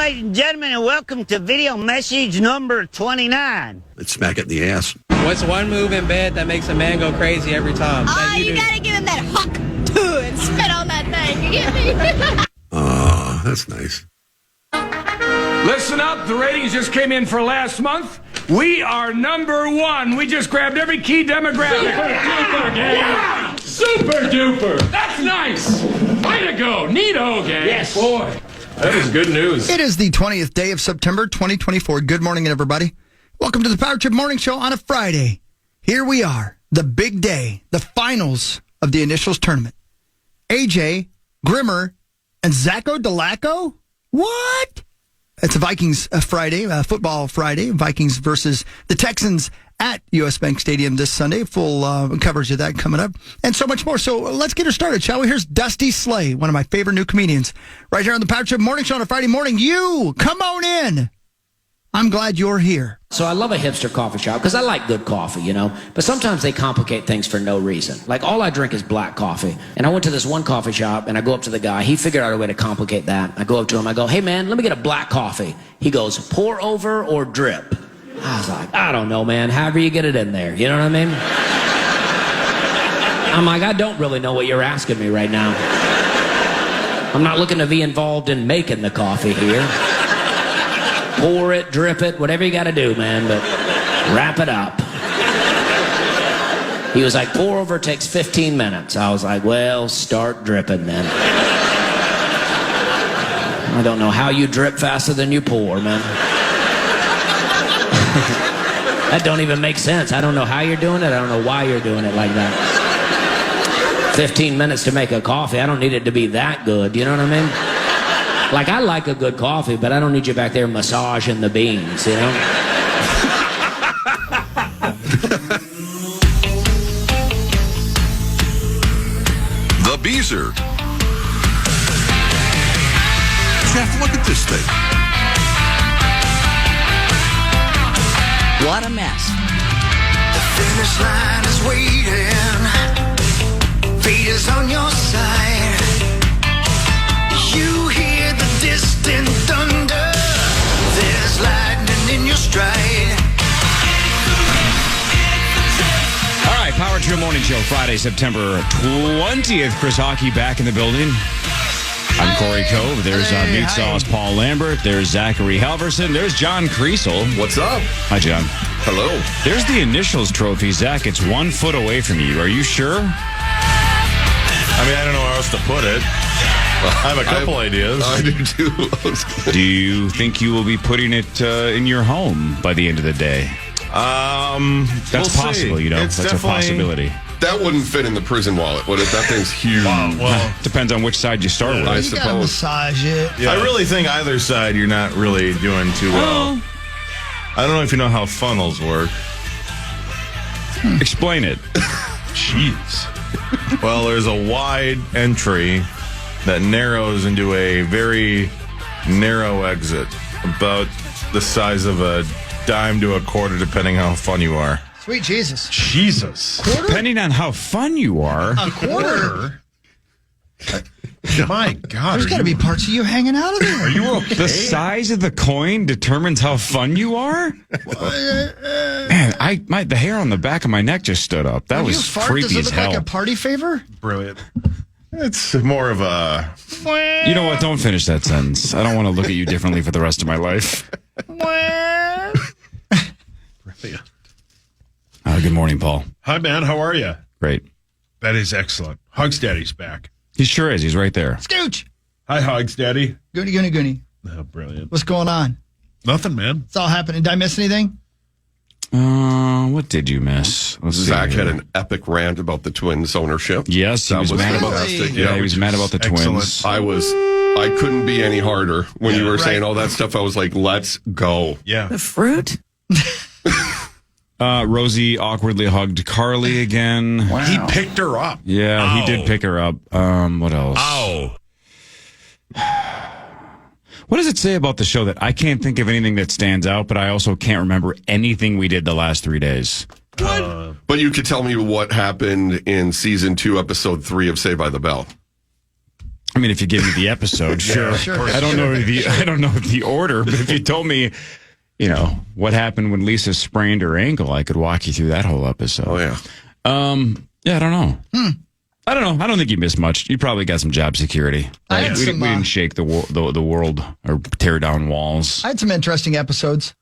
ladies and gentlemen, and welcome to video message number 29. Let's smack it in the ass. What's one move in bed that makes a man go crazy every time? Oh, you gotta give him that huck to and spit on that thing. You get me? Oh, that's nice. Listen up, the ratings just came in for last month. We are number one. We just grabbed every key demographic. Super duper, gang. Yeah! Super duper. That's nice. Way to go. Neato, gang. Yes. Boy, that is good news. It is the 20th day of September, 2024. Good morning, everybody. Welcome to the Power Trip Morning Show on a Friday. Here we are, the big day, the finals of the Initials Tournament. AJ, Grimmer, and Zacho Delaco? What? It's a Vikings Friday, football Friday. Vikings versus the Texans at U.S. Bank Stadium this Sunday. Full coverage of that coming up. And so much more. So let's get her started, shall we? Here's Dusty Slay, one of my favorite new comedians, right here on the Power Trip Morning Show on a Friday morning. You, come on in. I'm glad you're here. So I love a hipster coffee shop because I like good coffee, you know. But sometimes they complicate things for no reason. Like all I drink is black coffee. And I went to this one coffee shop and I go up to the guy. He figured out a way to complicate that. I go up to him. I go, hey, man, let me get a black coffee. He goes, pour over or drip? I was like, I don't know, man. However you get it in there. You know what I mean? I'm like, I don't really know what you're asking me right now. I'm not looking to be involved in making the coffee here. Pour it, drip it, whatever you got to do, man, but wrap it up. He was like, pour over takes 15 minutes. I was like, well, start dripping then. I don't know how you drip faster than you pour, man. That don't even make sense. I don't know how you're doing it. I don't know why you're doing it like that. 15 minutes to make a coffee. I don't need it to be that good. You know what I mean? Like, I like a good coffee, but I don't need you back there massaging the beans, you know? The Beezer. Jeff, look at this thing. What a mess. The finish line is waiting. Fate is on your side. You hear the distant thunder. There's lightning in your stride. All right, Power Trip Morning Show, Friday, September 20th. Chris Hockey back in the building. I'm Corey Cove. There's Meat Sauce Paul Lambert. There's Zachary Halverson. There's John Kriesel. What's up? Hi, John. Hello. There's the Initials trophy. Zach, it's 1 foot away from you. Are you sure? I mean, I don't know where else to put it. I have a couple ideas. I do too. Do you think you will be putting it in your home by the end of the day? That's possible, you know. That's a possibility. That wouldn't fit in the prison wallet, would it? That thing's huge. Well, depends on which side you start with. I You suppose. gotta massage it. yeah. I really think either side you're not really doing too well. I don't know if you know how funnels work. Explain it. Jeez. Well, there's a wide entry that narrows into a very narrow exit, about the size of a dime to a quarter, depending how fun you are. Sweet Jesus. Jesus. Depending on how fun you are. A quarter? My God. There's got to be parts of you hanging out of there. Are you okay? The size of the coin determines how fun you are? Man, the hair on the back of my neck just stood up. That was creepy Does it as look hell. like a party favor? Brilliant. It's more of a... You know what? Don't finish that sentence. I don't want to look at you differently for the rest of my life. Brilliant. Good morning, Paul. Hi, man. How are you? Great. That is excellent. Hugs Daddy's back. He sure is. He's right there. Scooch. Hi, Hugs Daddy. Goony. Oh, brilliant. What's going on? Nothing, man. It's all happening. Did I miss anything? What did you miss? Zach had an epic rant about the Twins ownership. Yes, he was mad about fantastic. Yeah, he was mad about the Twins. I couldn't be any harder when you were saying all that stuff. I was like, let's go. Yeah. The fruit? Rosie awkwardly hugged Carly again. Wow. He picked her up. Yeah, he did pick her up. What else? Ow. What does it say about the show that I can't think of anything that stands out, but I also can't remember anything we did the last 3 days? But you could tell me what happened in season 2, episode 3 of Saved by the Bell. I mean, if you give me the episode, sure. I don't know the order, but if you told me, what happened when Lisa sprained her ankle, I could walk you through that whole episode. Oh, yeah. I don't know. I don't know. I don't think you missed much. You probably got some job security. I had we didn't shake the world or tear down walls. I had some interesting episodes.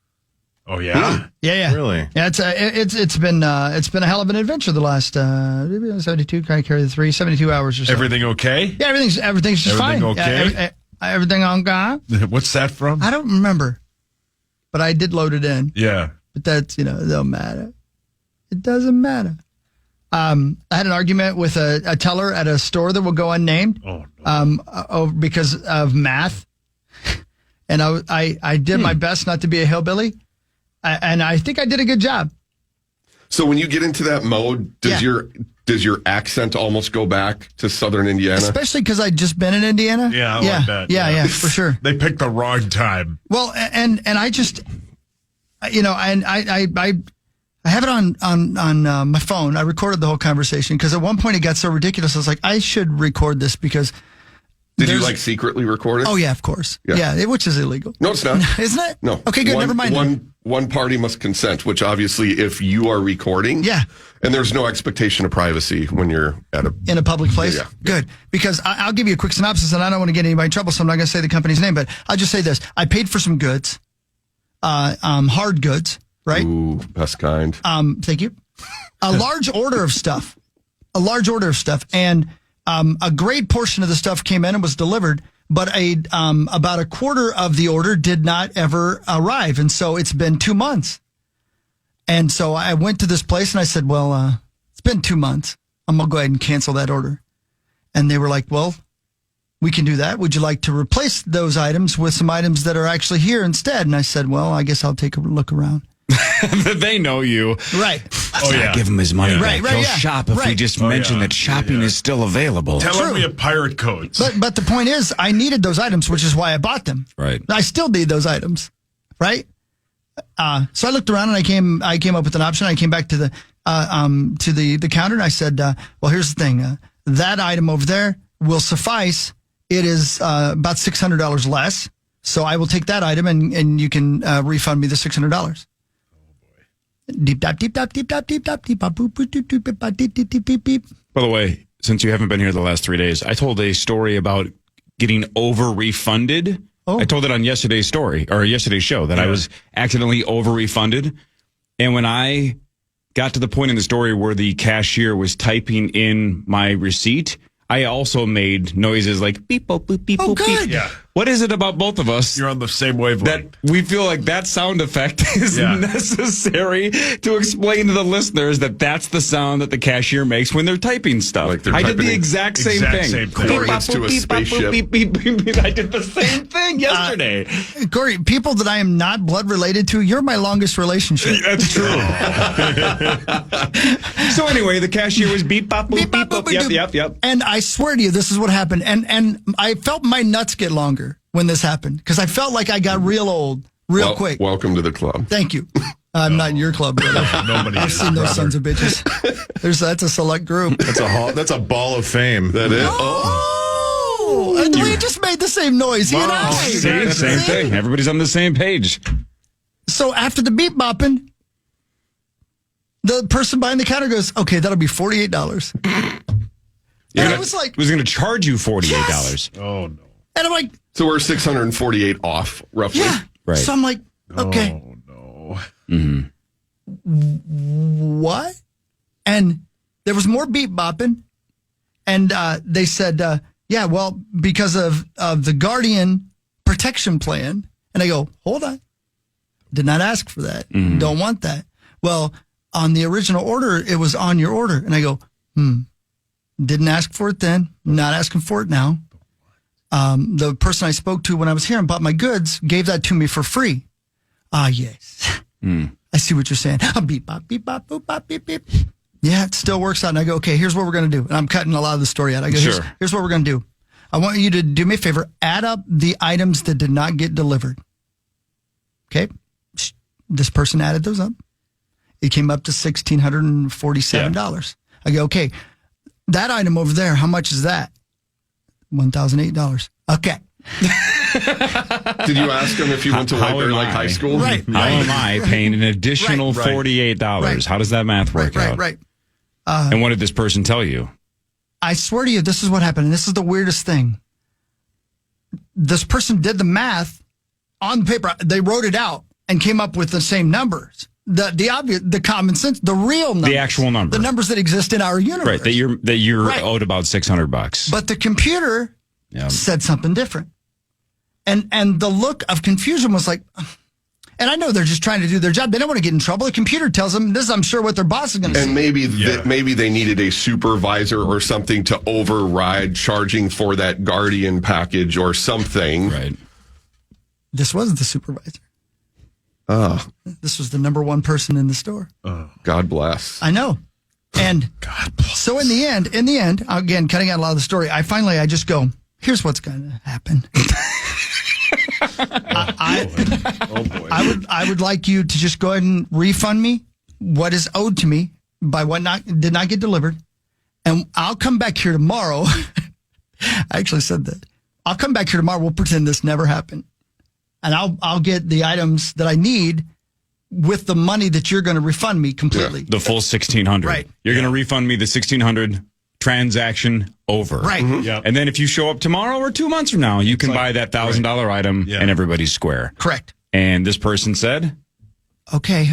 Oh, yeah? Yeah. Really? Yeah, it's been a hell of an adventure the last 72, kind of carry the 72 hours or so. Everything okay? Yeah, everything's just fine. Okay? Yeah, everything on God. What's that from? I don't remember, but I did load it in. Yeah. But that's, it don't matter. It doesn't matter. I had an argument with a teller at a store that will go unnamed. Oh, no. Because of math. And I did my best not to be a hillbilly. And I think I did a good job. So when you get into that mode, does your accent almost go back to Southern Indiana? Especially because I'd just been in Indiana. Yeah, I like that. Yeah, for sure. They picked the wrong time. Well, and I just, and I have it on my phone. I recorded the whole conversation because at one point it got so ridiculous. I was like, I should record this because. Did you secretly record it? Oh yeah, of course. Yeah, which is illegal. No, it's not. Isn't it? No. Okay, good. Never mind. One party must consent, which obviously, if you are recording, and there's no expectation of privacy when you're in a public place. Yeah. Good, because I'll give you a quick synopsis, and I don't want to get anybody in trouble, so I'm not going to say the company's name, but I'll just say this: I paid for some goods, hard goods, right? Ooh, best kind. Thank you. A large order of stuff, and a great portion of the stuff came in and was delivered, but about a quarter of the order did not ever arrive. And so it's been 2 months. And so I went to this place and I said, well, it's been 2 months. I'm going to go ahead and cancel that order. And they were like, well, we can do that. Would you like to replace those items with some items that are actually here instead? And I said, well, I guess I'll take a look around. They know you. Right. Let's not give him his money back. Right, He'll shop if we just mention that shopping is still available. Tell him we have pirate codes. But the point is, I needed those items, which is why I bought them. Right. I still need those items. Right. So I looked around and I came up with an option. I came back to the counter and I said, well, here's the thing. That item over there will suffice. It is about $600 less. So I will take that item and you can refund me the $600. Deep dop, deep dop, deep dop, deep dop, deep dop, boop, boop, doop, doop, beep, beep, deep, deep, beep, beep. By the way, since you haven't been here the last 3 days, I told a story about getting over refunded. Oh. I told it on yesterday's show that I was accidentally over refunded. And when I got to the point in the story where the cashier was typing in my receipt, I also made noises like beep, boop, boop, beep, boop, beep. Yeah. What is it about both of us? You're on the same wavelength. That we feel like that sound effect is necessary to explain to the listeners that that's the sound that the cashier makes when they're typing stuff. Like they're I did typing the in exact same thing. Coordinates to a spaceship. Beep, beep, beep, beep. I did the same thing yesterday. Corey, people that I am not blood related to, you're my longest relationship. That's true. So anyway, the cashier was beep, bop, boop, beep, boop. Yep. And I swear to you, this is what happened. And I felt my nuts get longer when this happened because I felt like I got real old real quick. Welcome to the club. Thank you. I'm not in your club, brother. Nobody I've is, seen those brother. sons of bitches. That's a select group. That's a ball of fame. That is. Oh, and we just made the same noise. He and I. See, same thing. Everybody's on the same page. So after the beep bopping, the person behind the counter goes, "Okay, that'll be $48." And I was like, was going to charge you $48. Yes. Oh, no. And I'm like, So we're 648 off, roughly. yeah. Right. So I'm like, okay. Oh, no. Mm-hmm. What? And there was more beep bopping. And they said, yeah, well, because of the Guardian protection plan. And I go, hold on. Did not ask for that. Mm-hmm. Don't want that. Well, on the original order, it was on your order. And I go, didn't ask for it then. Not asking for it now. The person I spoke to when I was here and bought my goods gave that to me for free. Ah, yes. I see what you're saying. Beep, bop, beep, bop, boop, bop, beep, beep. Yeah, it still works out. And I go, okay, here's what we're going to do. And I'm cutting a lot of the story out. I go, here's what we're going to do. I want you to do me a favor. Add up the items that did not get delivered. Okay. This person added those up. It came up to $1,647. I go, okay, that item over there, how much is that? $1,008. Okay. Did you ask him if you went to Whiteberry like high school? Right. How am I paying an additional Right. $48? Right. How does that math work out? Right. And what did this person tell you? I swear to you, this is what happened. And this is the weirdest thing. This person did the math on paper. They wrote it out and came up with the same numbers. The obvious, the common sense, the real numbers. The actual number. The numbers that exist in our universe. Right, that you're Right. owed about $600. But the computer said something different. And the look of confusion was like, and I know they're just trying to do their job. They don't want to get in trouble. The computer tells them this, I'm sure, what their boss is going to say. And maybe they needed a supervisor or something to override charging for that Guardian package or something. Right. This wasn't the supervisor. This was the number one person in the store. God bless. I know. And so in the end, again, cutting out a lot of the story, I just go, here's what's going to happen. I would like you to just go ahead and refund me what is owed to me by what did not get delivered. And I'll come back here tomorrow. I actually said that. I'll come back here tomorrow. We'll pretend this never happened. And I'll get the items that I need with the money that you're going to refund me completely. The full $1,600. Right. You're going to refund me the $1,600. Transaction over. Right. Yep. And then if you show up tomorrow or 2 months from now, you can buy that $1,000 item and everybody's square. Correct. And this person said, okay,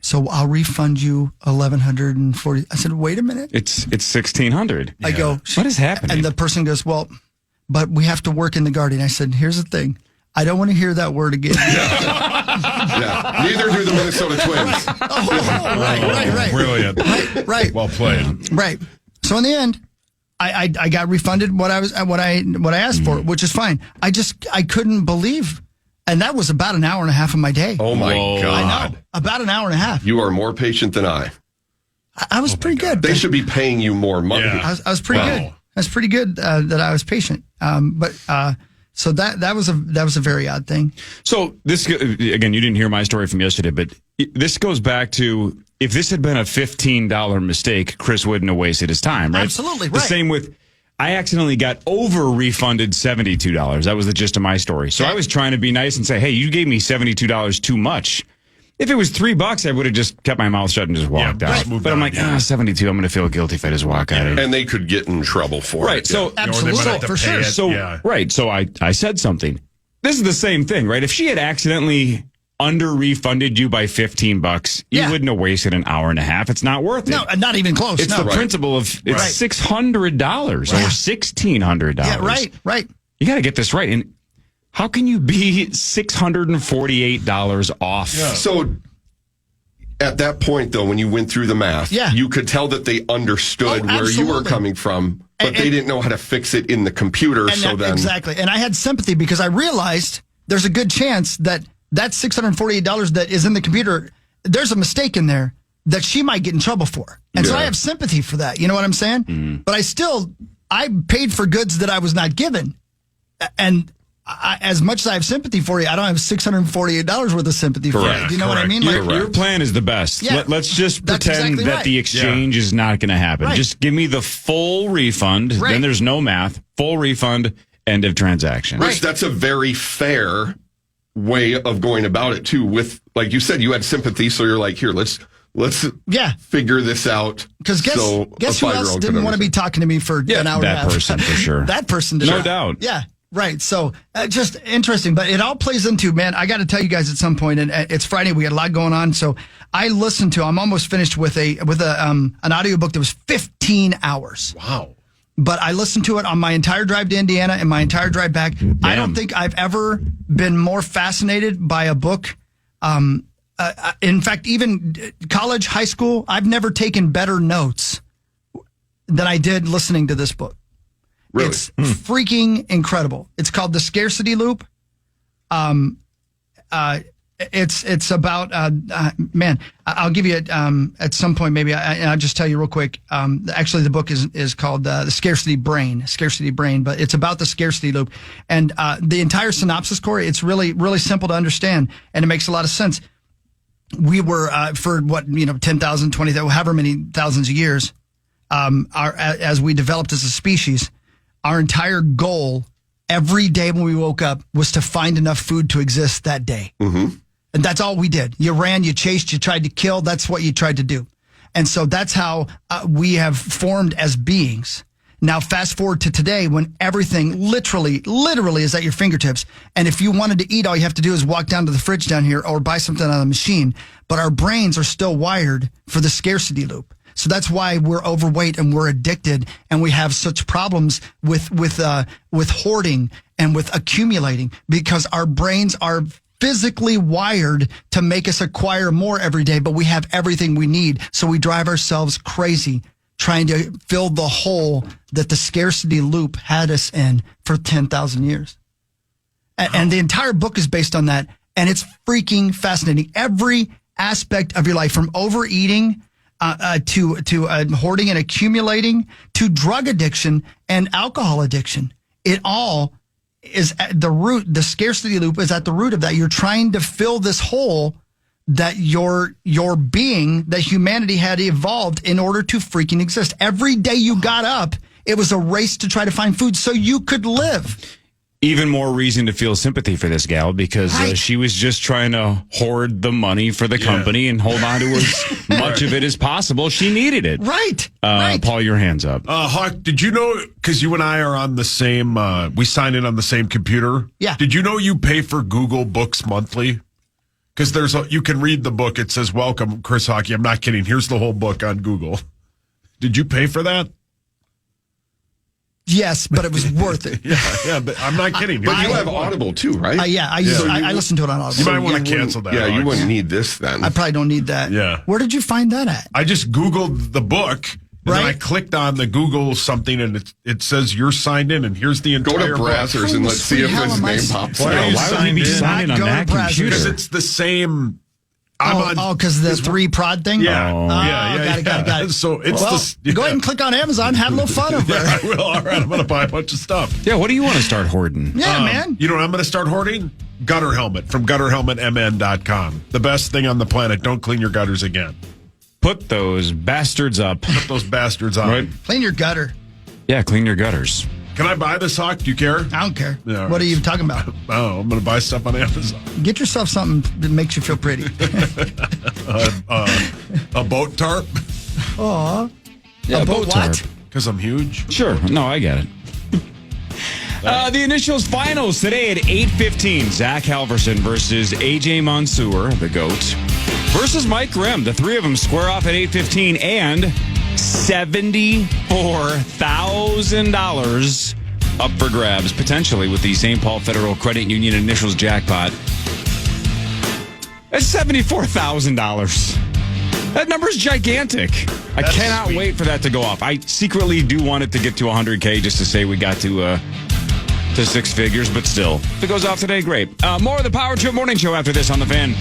so I'll refund you $1,140. I said, wait a minute. It's $1,600. I go, what is happening? And the person goes, well, but we have to work in the Guardian. I said, here's the thing. I don't want to hear that word again. Neither do the Minnesota Twins. Right. Brilliant. Right. Well played. Right. So in the end, I got refunded what I asked for, which is fine. I couldn't believe, and that was about an hour and a half of my day. Oh my God! I know, about an hour and a half. You are more patient than I. I was pretty good. They should be paying you more money. I was pretty good. I was pretty good that I was patient. So that was a very odd thing. So this, again, you didn't hear my story from yesterday, but this goes back to, if this had been a $15 mistake, Chris wouldn't have wasted his time, right? Absolutely, The same with, I accidentally got over-refunded $72. That was the gist of my story. So I was trying to be nice and say, hey, you gave me $72 too much. If it was $3, I would have just kept my mouth shut and just walked out. But I'm like, 72, I'm going to feel guilty if I just walk out. And they could get in trouble for it. Right. So, absolutely, for sure. Right. So I said something. This is the same thing, right? If she had accidentally under-refunded you by $15, you wouldn't have wasted an hour and a half. It's not worth it. No, not even close. It's the principle of it's $600 or $1,600. Yeah, right. You got to get this right. And how can you be $648 off? Yeah. So at that point, though, when you went through the math, you could tell that they understood where you were coming from, but they didn't know how to fix it in the computer. Exactly. And I had sympathy because I realized there's a good chance that $648 that is in the computer, there's a mistake in there that she might get in trouble for. And so I have sympathy for that. You know what I'm saying? Mm. But I paid for goods that I was not given. And as much as I have sympathy for you, I don't have $648 worth of sympathy for you. Do you know what I mean? Your plan is the best. Yeah, let's just pretend that the exchange is not going to happen. Right. Just give me the full refund. Right. Then there's no math. Full refund. End of transaction. Which that's a very fair way of going about it too. With, like you said, you had sympathy, so you're like, here, let's figure this out. Because guess who else didn't want to be talking to me for an hour and a half? That person, for sure. That person did. No doubt. Yeah. Right. So just interesting, but it all plays into, man, I got to tell you guys at some point, and it's Friday. We got a lot going on. So I'm almost finished with an audiobook that was 15 hours. Wow. But I listened to it on my entire drive to Indiana and my entire drive back. Damn. I don't think I've ever been more fascinated by a book. In fact, even college, high school, I've never taken better notes than I did listening to this book. Really? It's freaking incredible. It's called The Scarcity Loop. It's about, man, I'll give you at some point, maybe I'll just tell you real quick. Actually, the book is called The Scarcity Brain, but it's about the scarcity loop. And the entire synopsis, Corey, it's really, really simple to understand, and it makes a lot of sense. We were, for 10,000, 20,000, however many thousands of years, as we developed as a species, our entire goal every day when we woke up was to find enough food to exist that day. Mm-hmm. And that's all we did. You ran, you chased, you tried to kill. That's what you tried to do. And so that's how we have formed as beings. Now, fast forward to today when everything literally is at your fingertips. And if you wanted to eat, all you have to do is walk down to the fridge down here or buy something on the machine. But our brains are still wired for the scarcity loop. So that's why we're overweight and we're addicted and we have such problems with hoarding and with accumulating because our brains are physically wired to make us acquire more every day, but we have everything we need. So we drive ourselves crazy trying to fill the hole that the scarcity loop had us in for 10,000 years. And the entire book is based on that. And it's freaking fascinating. Every aspect of your life, from overeating to hoarding and accumulating to drug addiction and alcohol addiction, it all is at the root. The scarcity loop is at the root of that. You're trying to fill this hole that your being, that humanity had evolved in order to freaking exist. Every day you got up, it was a race to try to find food so you could live. Even more reason to feel sympathy for this gal because she was just trying to hoard the money for the company and hold on to as much of it as possible. She needed it. Right. Paul, your hand's up. Hawk, did you know, because you and I are on the same, we sign in on the same computer. Yeah. Did you know you pay for Google Books monthly? Because you can read the book. It says, welcome, Chris Hockey. I'm not kidding. Here's the whole book on Google. Did you pay for that? Yes, but it was worth it. yeah, but I'm not kidding. But you have Audible too, right? I listen to it on Audible. You might want to cancel that. Yeah, you wouldn't need this then. I probably don't need that. Yeah. Where did you find that at? I just Googled the book, and then I clicked on the Google something, and it says you're signed in, and here's the entire book. Go to Brazzers and let's see if his name pops up. Why would he be signed in on that computer? Because it's the same... because the 3 prod thing? Yeah. Got it. So it's go ahead and click on Amazon. Have a little fun over there. I will. All right, I'm going to buy a bunch of stuff. Yeah, what do you want to start hoarding? Yeah, man. You know what I'm going to start hoarding? Gutter helmet from gutterhelmetmn.com. The best thing on the planet. Don't clean your gutters again. Put those bastards up. Put those bastards on. Right. Clean your gutter. Yeah, clean your gutters. Can I buy this, Hawk? Do you care? I don't care. Yeah, what are you talking about? Oh, I'm going to buy stuff on Amazon. Get yourself something that makes you feel pretty. A boat tarp? Aw. Yeah, a boat tarp. what? Because I'm huge? Sure. No, I get it. The initials finals today at 8:15. Zach Halverson versus AJ Mansour, the GOAT, versus Mike Grimm. The three of them square off at 8:15 and $74,000 up for grabs, potentially with the St. Paul Federal Credit Union initials jackpot. That's $74,000. That number's gigantic. I cannot wait for that to go off. I secretly do want it to get to 100K just to say we got to 6 figures, but still. If it goes off today, great. More of the Power Trip Morning Show after this on The Fan.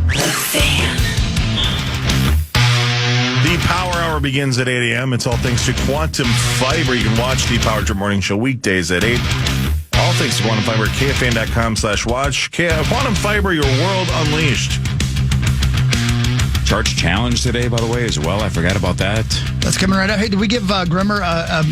The Fan. The Power Hour begins at 8 a.m. It's all thanks to Quantum Fiber. You can watch the Power Trip Morning Show weekdays at 8. All thanks to Quantum Fiber, KFAN.com/watch. Quantum Fiber, your world unleashed. Charch challenge today, by the way, as well. I forgot about that. That's coming right up. Hey, did we give Grimmer a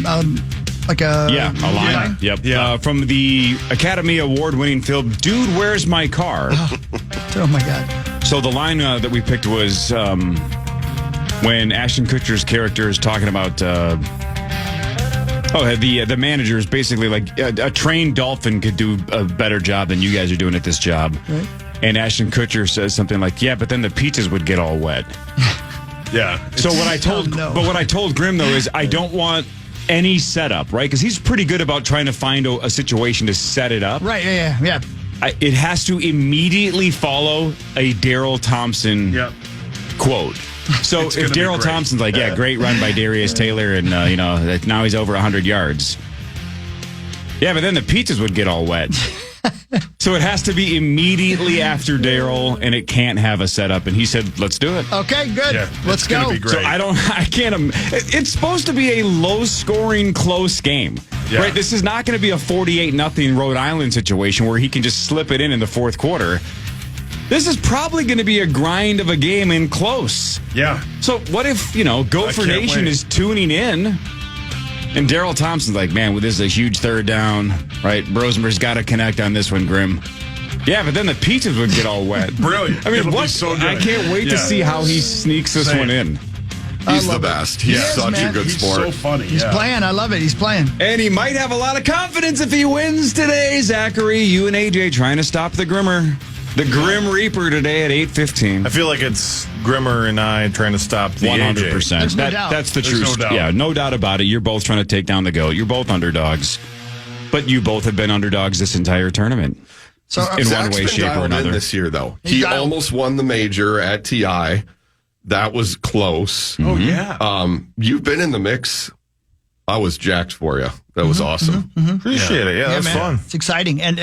line? Yep. Yeah. From the Academy Award-winning film, Dude, Where's My Car? Oh my God. So the line that we picked was when Ashton Kutcher's character is talking about the manager is basically like a trained dolphin could do a better job than you guys are doing at this job. Right. And Ashton Kutcher says something like, "Yeah, but then the pizzas would get all wet." Yeah. So what I told Grimm though is I don't want any setup, right? Because he's pretty good about trying to find a situation to set it up. Right. Yeah. It has to immediately follow a Daryl Thompson quote. So if Daryl Thompson's like, great run by Darius Taylor, and now he's over 100 yards. Yeah, but then the pizzas would get all wet. So it has to be immediately after Daryl, and it can't have a setup. And he said, "Let's do it." Okay, good. Yeah, Let's go. Be great. So I can't. It's supposed to be a low-scoring, close game, right? This is not going to be a 48-0 Rhode Island situation where he can just slip it in the fourth quarter. This is probably going to be a grind of a game and close. Yeah. So what if, Gopher Nation is tuning in And Daryl Thompson's like, man, this is a huge third down, right? Rosenberg's got to connect on this one, Grim. Yeah, but then the pizzas would get all wet. Brilliant. I mean, It'll be what? so good. I can't wait to see how he sneaks this one in. He's the best. He's such a good sport. He's so funny. He's playing. I love it. He's playing. And he might have a lot of confidence if he wins today, Zachary. You and AJ trying to stop the Grimmer. The Grim Reaper today at 8:15. I feel like it's Grimmer and I trying to stop the 100%. There's no doubt. That's the There's truth. no doubt. Yeah, no doubt about it. You're both trying to take down the GOAT. You're both underdogs. But you both have been underdogs this entire tournament. So in Zach's one way, been shape, or dialed in another. this year, though. He almost won the major at TI. That was close. Oh, yeah. You've been in the mix. I was jacked for you. That was awesome. Appreciate it. Yeah, that's man. fun. It's exciting. And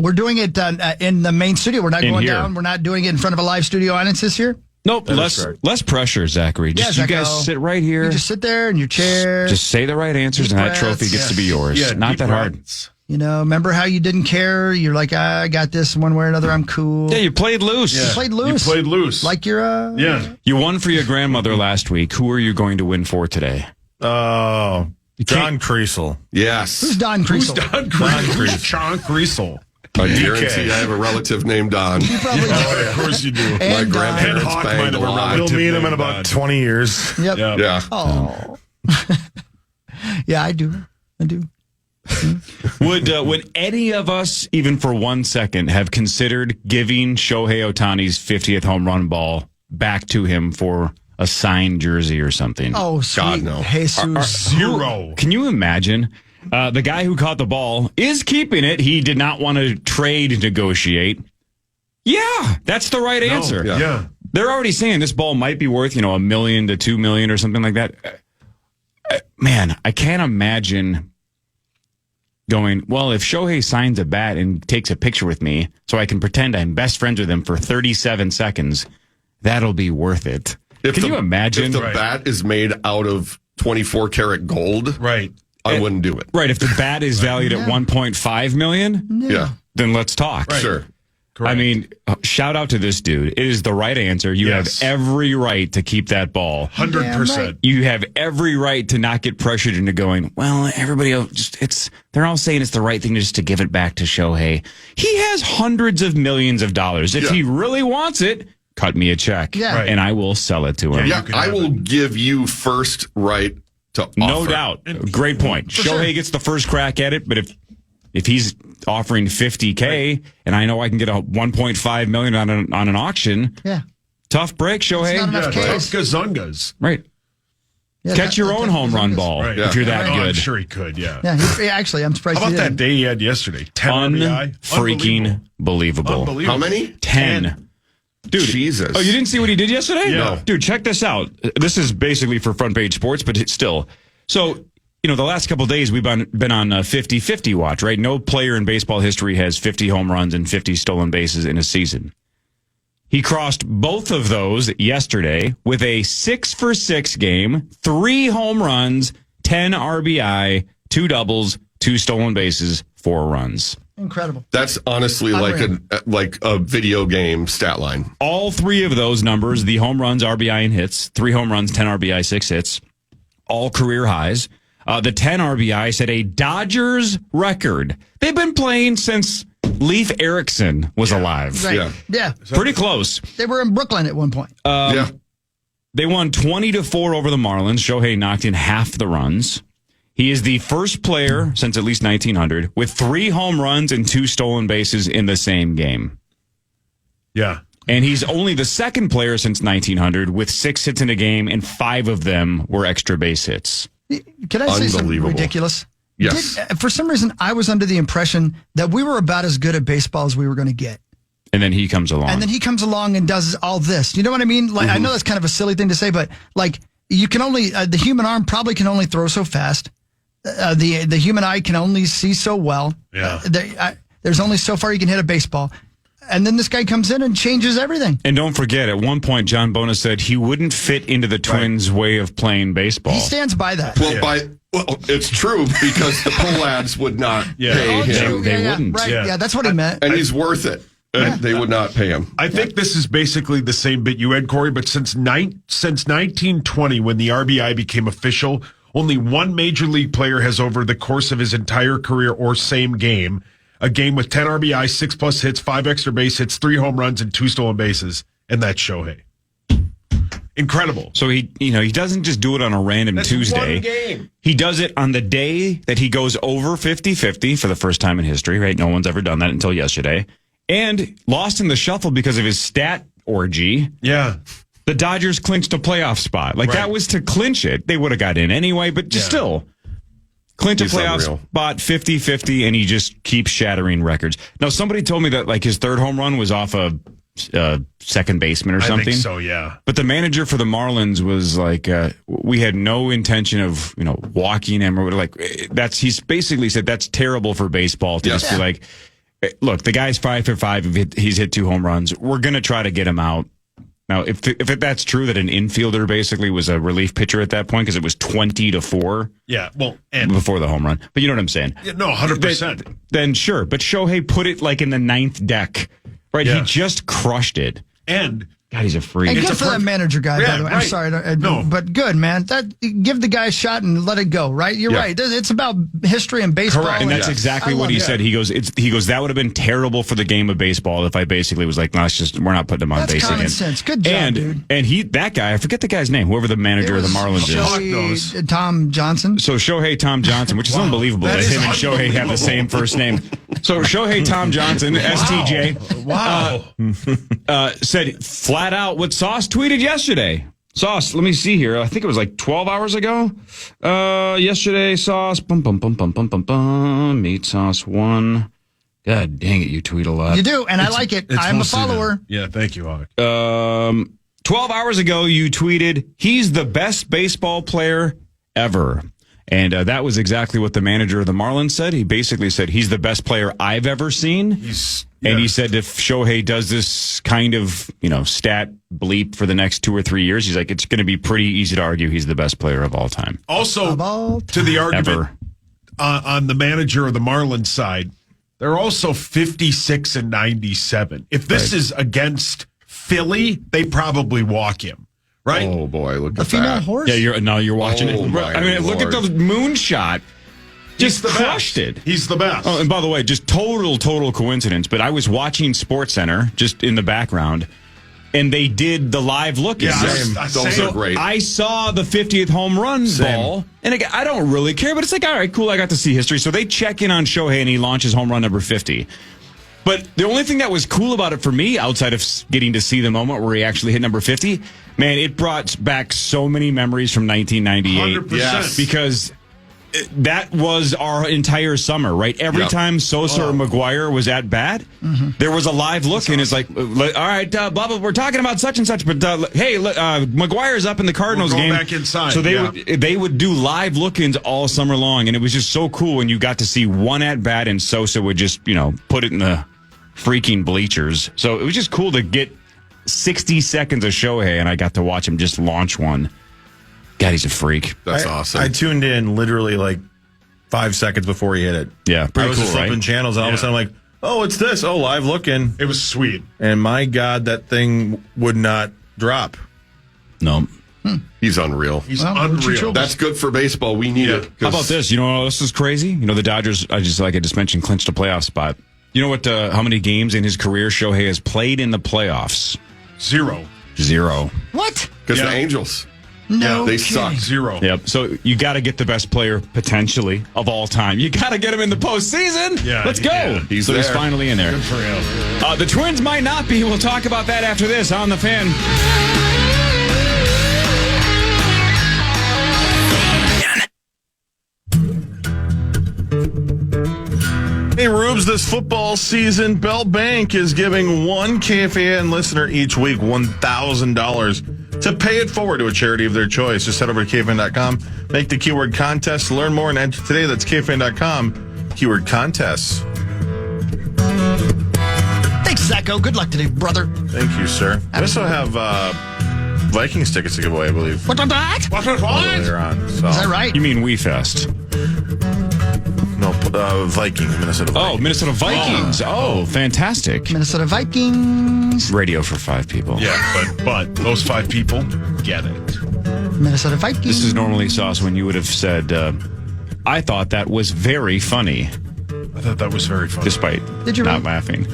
we're doing it in the main studio. We're not In going here. down. We're not doing it in front of a live studio audience this year. Nope, less pressure, Zachary. Just you guys sit right here. You just sit there in your chair. Just say the right answers, Deep and that breaths. trophy gets to be yours. Yeah, Not deep that hard. breaths. You know, remember how you didn't care? You're like, I got this one way or another. I'm cool. Yeah, you played loose. You played loose. You played loose. Like you're Yeah. You won for your grandmother last week. Who are you going to win for today? Oh, John Creasel. Yes. Who's Don Who's Creasel? Don Creasel? Who's John Creasel? I guarantee I have a relative named Don. You probably do. Oh, yeah, of course you do. My And grandparents Hawk might banged have a a lot. We'll meet him in named about Don. 20 years. Yep. Yeah. Oh. Yeah, I do. Would any of us, even for 1 second, have considered giving Shohei Ohtani's 50th home run ball back to him for a signed jersey or something? Oh, sweet. God, no. Jesus. Zero. Can you imagine? The guy who caught the ball is keeping it. He did not want to trade negotiate. Yeah, that's the right answer. Yeah. They're already saying this ball might be worth, $1 million to $2 million or something like that. Man, I can't imagine going, well, if Shohei signs a bat and takes a picture with me so I can pretend I'm best friends with him for 37 seconds, that'll be worth it. Can you imagine? If the bat is made out of 24 karat gold, Right. I wouldn't do it. Right, if the bat is valued at $1.5 million, Yeah. then let's talk. Right. Sure. I mean, shout out to this dude. It is the right answer. You Yes. have every right to keep that ball. 100%. You have every right to not get pressured into going, well, everybody else they're all saying it's the right thing just to give it back to Shohei. He has hundreds of millions of dollars. If he really wants it, cut me a check. Yeah. Right. And I will sell it to him. Yeah, I will give you first right to offer. No doubt. Great point. Shohei gets the first crack at it, but if he's offering $50K and I know I can get a $1.5 million on an auction, tough break, Shohei. It's not enough Yeah, Ks. tough gazungas. Right. Yeah, Catch your own home run ball Right. if you're that I'm good. sure he could, yeah. Yeah, actually, I'm surprised How about he that didn't. day he had yesterday? 10 RBI? Freaking believable. Unbelievable. How many? 10. Dude, Jesus. Oh, you didn't see what he did yesterday? Yeah. No. Dude, check this out. This is basically for front page sports, but it's still. So, the last couple of days we've been on 50-50 watch, right? No player in baseball history has 50 home runs and 50 stolen bases in a season. He crossed both of those yesterday with a 6-for-6 game, 3 home runs, 10 RBI, 2 doubles, 2 stolen bases, 4 runs. Incredible. That's honestly like a video game stat line. All 3 of those numbers, the home runs, RBI, and hits, 3 home runs, 10 RBI, 6 hits, all career highs. The 10 RBI set a Dodgers record. They've been playing since Leif Erikson was alive. Right. Yeah. Pretty close. They were in Brooklyn at one point. They won 20-4 over the Marlins. Shohei knocked in half the runs. He is the first player since at least 1900 with 3 home runs and 2 stolen bases in the same game. Yeah. And he's only the second player since 1900 with 6 hits in a game, and 5 of them were extra base hits. Can I say something Unbelievable. ridiculous? Yes. For some reason, I was under the impression that we were about as good at baseball as we were going to get. And then he comes along. And then he comes along and does all this. You know what I mean? Like, I know that's kind of a silly thing to say, but like you can only, the human arm probably can only throw so fast. The human eye can only see so well. Yeah. There's only so far you can hit a baseball. And then this guy comes in and changes everything. And don't forget, at one point, John Bona said he wouldn't fit into the Twins' way of playing baseball. He stands by that. Well, it's true because the Pohlads would not pay him. They wouldn't. Right. Yeah, that's what he meant. And he's worth it. They would not pay him. I think this is basically the same bit you had, Corey, but since 1920, when the RBI became official, Only one major league player has, over the course of his entire career or same game, a game with 10 RBI, 6+ hits, 5 extra base hits, 3 home runs, and 2 stolen bases, and that's Shohei. Incredible. So he doesn't just do it on a random Tuesday. One game. He does it on the day that he goes over 50-50 for the first time in history, right? No one's ever done that until yesterday. And lost in the shuffle because of his stat orgy. Yeah. The Dodgers clinched a playoff spot. Like, that was to clinch it. They would have got in anyway, but just still. Clinch a playoff spot 50-50, and he just keeps shattering records. Now, somebody told me that, like, his third home run was off a second baseman or something. I think so, yeah. But the manager for the Marlins was like, we had no intention of, walking him or like, he's basically said that's terrible for baseball to just be like, look, the guy's 5 for 5. He's hit 2 home runs. We're going to try to get him out. Now, if that's true that an infielder basically was a relief pitcher at that point because it was 20-4. Yeah, well, and before the home run. But you know what I'm saying? Yeah, no, 100%. Then sure. But Shohei put it like in the 9th deck. Right, he just crushed it. And God, he's a freak. And good for that manager guy, by the way. Right. I'm sorry, but good, man. Give the guy a shot and let it go. Right, you're right. It's about history and baseball. Correct, and that's exactly what he said. He goes, that would have been terrible for the game of baseball if I basically was like, no, we're not putting him on base again. That's common sense. Good job, dude. And that guy, I forget the guy's name, whoever the manager of the Marlins is. Tom Johnson. So Shohei Tom Johnson, which is unbelievable that him and Shohei have the same first name. So Shohei Tom Johnson, STJ, said flat out what Sauce tweeted yesterday. Sauce, let me see here. I think it was like 12 hours ago. Yesterday, Sauce, meet Sauce 1. God dang it, you tweet a lot. You do, and I like it. I'm a follower. Yeah, thank you, Hawk. 12 hours ago, you tweeted, he's the best baseball player ever. And that was exactly what the manager of the Marlins said. He basically said, he's the best player I've ever seen. And he said if Shohei does this kind of, stat bleep for the next 2 or 3 years, he's like, it's going to be pretty easy to argue he's the best player of all time. Also, to the argument on the manager of the Marlins side, they're also 56 and 97. If this is against Philly, they probably walk him. Right? Oh boy, look at that. Female horse? Yeah, you're watching it. I mean, look at the moonshot. Just crushed it. He's the best. Oh, and by the way, just total coincidence, but I was watching SportsCenter just in the background, and they did the live look. Yeah, those are great. I saw the 50th home run ball, and again, I don't really care, but it's like, all right, cool, I got to see history. So they check in on Shohei, and he launches home run number 50. But the only thing that was cool about it for me, outside of getting to see the moment where he actually hit number 50, man, it brought back so many memories from 1998. 100%. Yes. Because that was our entire summer, right? Every time Sosa or McGuire was at bat, there was a live look, and it's like, all right, blah, blah, we're talking about such and such, but hey, McGuire's up in the Cardinals game. Back inside. So they would do live look-ins all summer long, and it was just so cool when you got to see one at bat, and Sosa would just, put it in the freaking bleachers. So it was just cool to get 60 seconds of Shohei, and I got to watch him just launch one. God, he's a freak. That's awesome. I tuned in literally like 5 seconds before he hit it. Yeah, pretty I was cool, just flipping channels, and all of a sudden I'm like, oh, it's this. Oh, live looking. It was sweet. And my God, that thing would not drop. No. He's unreal. He's unreal. That's good for baseball. We need it. How about this? This is crazy. The Dodgers, I just mentioned, clinched a playoff spot. You know what? How many games in his career Shohei has played in the playoffs? 0. What? Because the Angels. No, they suck. 0. Yep. So you got to get the best player potentially of all time. You got to get him in the postseason. Yeah, let's go. Yeah. He's finally in there. Good for him. The Twins might not be. We'll talk about that after this on The Fan. Hey, Rubes, this football season, Belt Bank is giving one KFAN listener each week $1,000 to pay it forward to a charity of their choice. Just head over to KFAN.com, make the keyword contest, learn more, and enter today. That's KFAN.com, keyword contests. Thanks, Zacho. Good luck today, brother. Thank you, sir. I also have Vikings tickets to give away, I believe. What? Later on. So. Is that right? You mean WeFest? No, Vikings, Minnesota Vikings. Oh, Minnesota Vikings. Oh, fantastic. Minnesota Vikings. Radio for 5 people. Yeah, but those 5 people get it. Minnesota Vikings. This is normally, Sauce, when you would have said, I thought that was very funny. I thought that was very funny. Despite not laughing.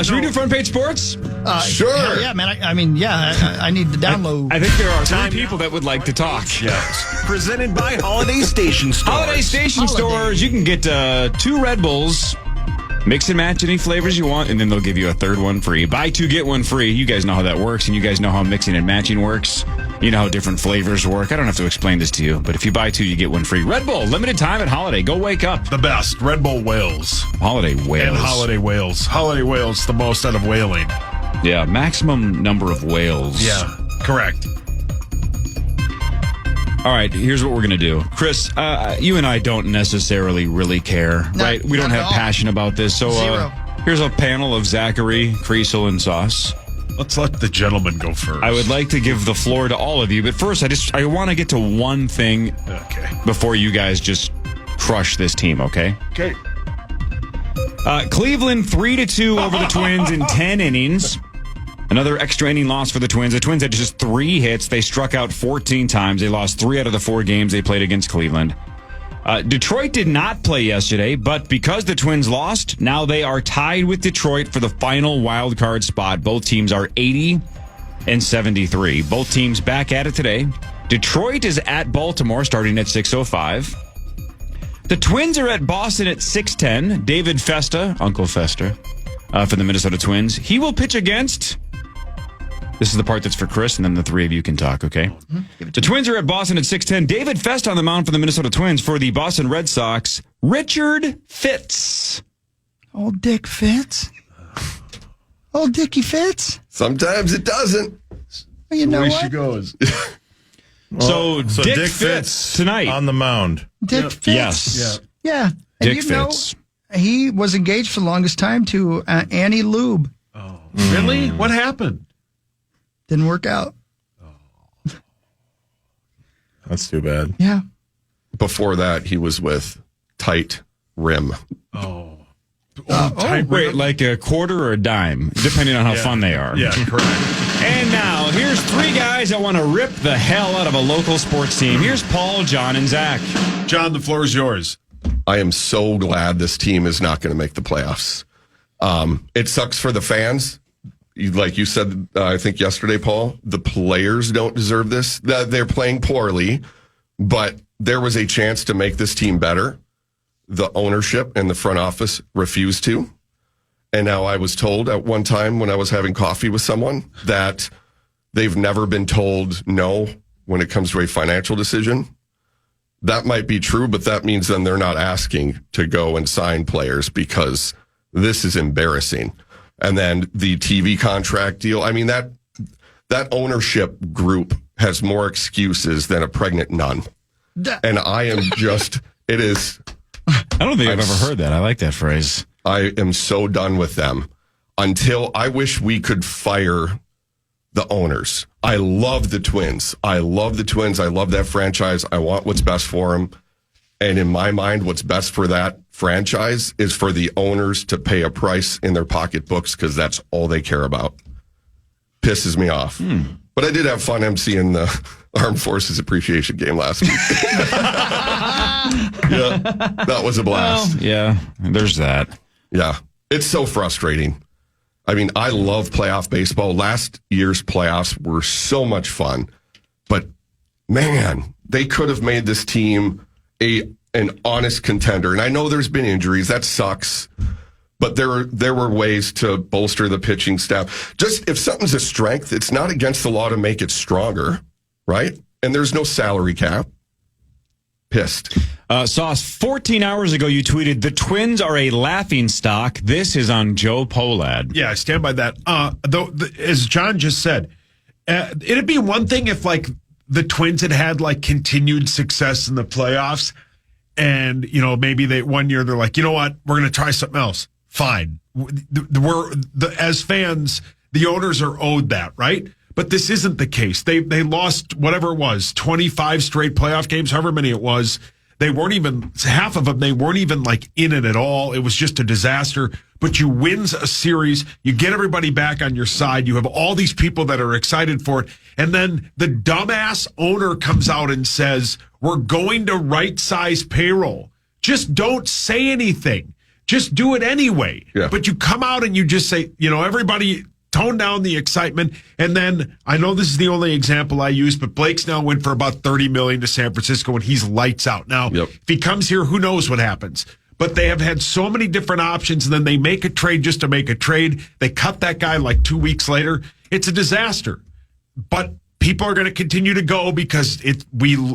Should we do front page sports? Sure. Yeah, man. I need the download. I think there are 3 people that would like to talk. Yes. Presented by Holiday Station Stores. Holiday Station Stores. You can get 2 Red Bulls. Mix and match any flavors you want, and then they'll give you a 3rd one free. Buy 2, get 1 free. You guys know how that works, and you guys know how mixing and matching works. You know how different flavors work. I don't have to explain this to you, but if you buy 2, you get 1 free. Red Bull, limited time at Holiday. Go wake up. The best. Red Bull Wales. Holiday Wales. And Holiday Wales. Holiday Wales, the most out of whaling. Yeah, maximum number of whales. Yeah, correct. All right, here's what we're going to do. Chris, you and I don't necessarily really care, right? We don't have passion about this. So here's a panel of Zachary, Creasel, and Sauce. Let's let the gentleman go first. I would like to give the floor to all of you, but first I want to get to one thing before you guys just crush this team, okay? Okay. Cleveland 3-2 over the Twins in 10 innings. Another extra inning loss for the Twins. The Twins had just 3 hits. They struck out 14 times. They lost 3 out of the 4 games they played against Cleveland. Detroit did not play yesterday, but because the Twins lost, now they are tied with Detroit for the final wild card spot. Both teams are 80 and 73. Both teams back at it today. Detroit is at Baltimore starting at 6:05. The Twins are at Boston at 6:10. David Festa, Uncle Festa, for the Minnesota Twins. He will pitch against... This is the part that's for Chris, and then the 3 of you can talk, okay? The Twins are at Boston at 6:10. David Festa on the mound for the Minnesota Twins. For the Boston Red Sox, Richard Fitz. Old Dick Fitz. Old Dickie Fitz. Sometimes it doesn't. Well, you know the way what? she goes. So Dick Fitz tonight. On the mound. Dick Fitz. Yes. Yeah. And Dick Fitz. He was engaged for the longest time to Annie Lube. Oh, really? What happened? Didn't work out. That's too bad. Yeah. Before that, he was with Tight Rim. Wait, like a quarter or a dime, depending on how fun they are. Yeah, correct. And now, here's 3 guys that want to rip the hell out of a local sports team. Here's Paul, John, and Zach. John, the floor is yours. I am so glad this team is not going to make the playoffs. It sucks for the fans. Like you said, I think yesterday, Paul, the players don't deserve this. They're playing poorly, but there was a chance to make this team better. The ownership and the front office refused to. And now I was told at one time when I was having coffee with someone that they've never been told no when it comes to a financial decision. That might be true, but that means then they're not asking to go and sign players because this is embarrassing. And then the TV contract deal. I mean, that ownership group has more excuses than a pregnant nun. And I am just, it is. I don't think I've ever heard that. I like that phrase. I am so done with them until I wish we could fire the owners. I love the Twins. I love that franchise. I want what's best for them. And in my mind, what's best for that franchise is for the owners to pay a price in their pocketbooks because that's all they care about. Pisses me off. But I did have fun emceeing the Armed Forces Appreciation Game last week. Yeah, that was a blast. Well, yeah, there's that. Yeah, it's so frustrating. I mean, I love playoff baseball. Last year's playoffs were so much fun. But, man, they could have made this team an honest contender. And I know there's been injuries. That sucks. But there were ways to bolster the pitching staff. Just if something's a strength, it's not against the law to make it stronger, right? And there's no salary cap. Pissed. Sauce, 14 hours ago you tweeted, the Twins are a laughingstock. This is on Joe Polad. Yeah, I stand by that. Though, as John just said, it'd be one thing if, like, the Twins had like, continued success in the playoffs and, you know, maybe one year they're like, you know what, we're going to try something else. Fine. As fans, the owners are owed that, right? But this isn't the case. They lost whatever it was, 25 straight playoff games, however many it was. They weren't even, half of them, they weren't even like in it at all. It was just a disaster. but you win a series, you get everybody back on your side, you have all these people that are excited for it, and then the dumbass owner comes out and says, we're going to right-size payroll. Just don't say anything. Just do it anyway. Yeah. But you come out and you just say, everybody tone down the excitement. And then I know this is the only example I use, but Blake Snell went for about $30 million to San Francisco and he's lights out. Now, if he comes here, who knows what happens? But they have had so many different options, and then they make a trade just to make a trade. They cut that guy like 2 weeks later. It's a disaster. But people are going to continue to go because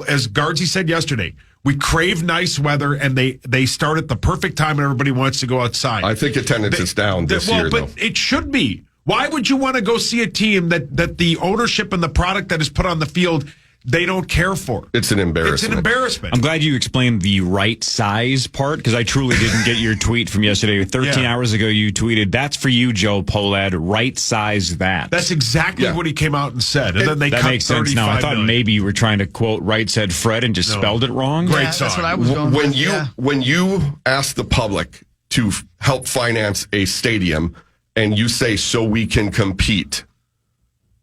as Guardsy said yesterday, we crave nice weather, and they start at the perfect time, and everybody wants to go outside. I think attendance is down this year, but though. It should be. Why would you want to go see a team that the ownership and the product that is put on the field, they don't care for? It's an embarrassment. It's an embarrassment. I'm glad you explained the right size part, because I truly didn't get your tweet from yesterday. 13 hours ago, you tweeted, that's for you, Joe Polad, right size that. That's exactly what he came out and said. And then they that cut makes sense now. I thought maybe you were trying to quote right said Fred and just spelled it wrong. Great song. That's what I was going with. When you ask the public to help finance a stadium and you say, so we can compete,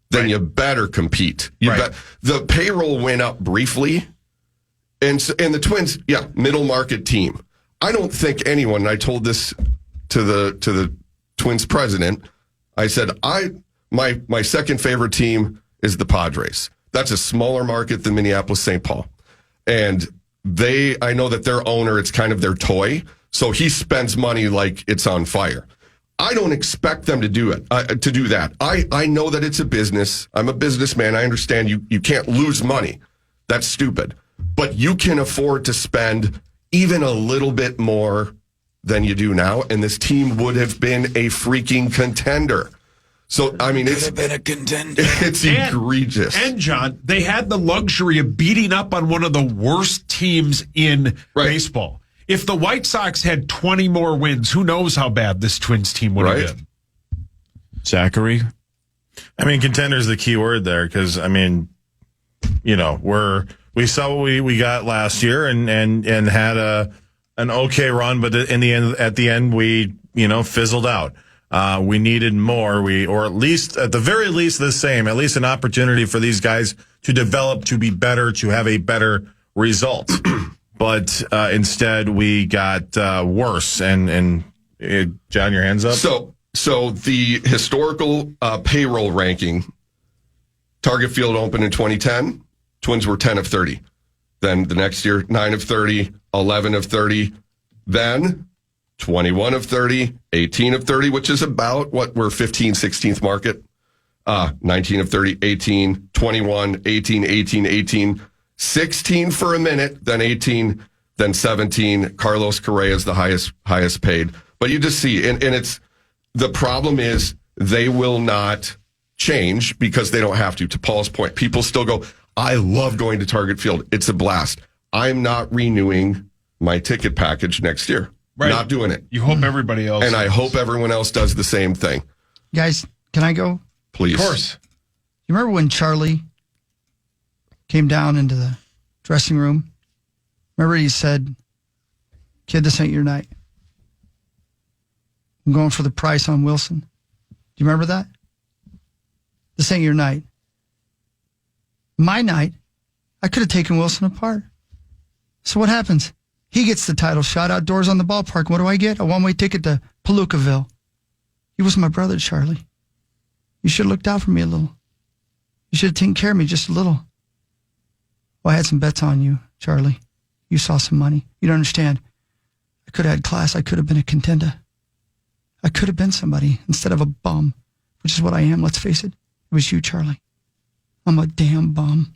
then you better compete. The payroll went up briefly, and the Twins, middle market team. I don't think anyone. And I told this to the Twins president. I said, my second favorite team is the Padres. That's a smaller market than Minneapolis, St. Paul, and I know that their owner, it's kind of their toy, so he spends money like it's on fire. I don't expect them to do it, to do that. I know that it's a business. I'm a businessman. I understand you can't lose money. That's stupid. But you can afford to spend even a little bit more than you do now, and this team would have been a freaking contender. So, I mean, it's been a contender. It's egregious. And, John, they had the luxury of beating up on one of the worst teams in baseball. If the White Sox had 20 more wins, who knows how bad this Twins team would have been. Zachary? I mean, contender is the key word there because, I mean, we saw what we got last year and had an okay run, but at the end, we, fizzled out. We needed more, or at the very least the same, at least an opportunity for these guys to develop, to be better, to have a better result. But instead, we got worse. And John, your hands up. So the historical payroll ranking, Target Field opened in 2010. Twins were 10 of 30. Then the next year, 9 of 30, 11 of 30. Then 21 of 30, 18 of 30, which is about what we're 15th, 16th market. 19 of 30, 18, 21, 18, 18, 18. 16 for a minute, then 18, then 17. Carlos Correa is the highest paid. But you just see, and it's the problem is they will not change because they don't have to. To Paul's point, people still go, I love going to Target Field. It's a blast. I'm not renewing my ticket package next year. Not doing it. You hope everybody else and I hope everyone else does the same thing. Guys, can I go? Please. Of course. You remember when Charlie came down into the dressing room? Remember he said, kid, this ain't your night. I'm going for the price on Wilson. Do you remember that? This ain't your night. My night, I could have taken Wilson apart. So what happens? He gets the title shot outdoors on the ballpark. What do I get? A one-way ticket to Palookaville. He was my brother, Charlie. You should have looked out for me a little. You should have taken care of me just a little. Well, I had some bets on you, Charlie. You saw some money. You don't understand. I could have had class. I could have been a contender. I could have been somebody instead of a bum, which is what I am. Let's face it. It was you, Charlie. I'm a damn bum.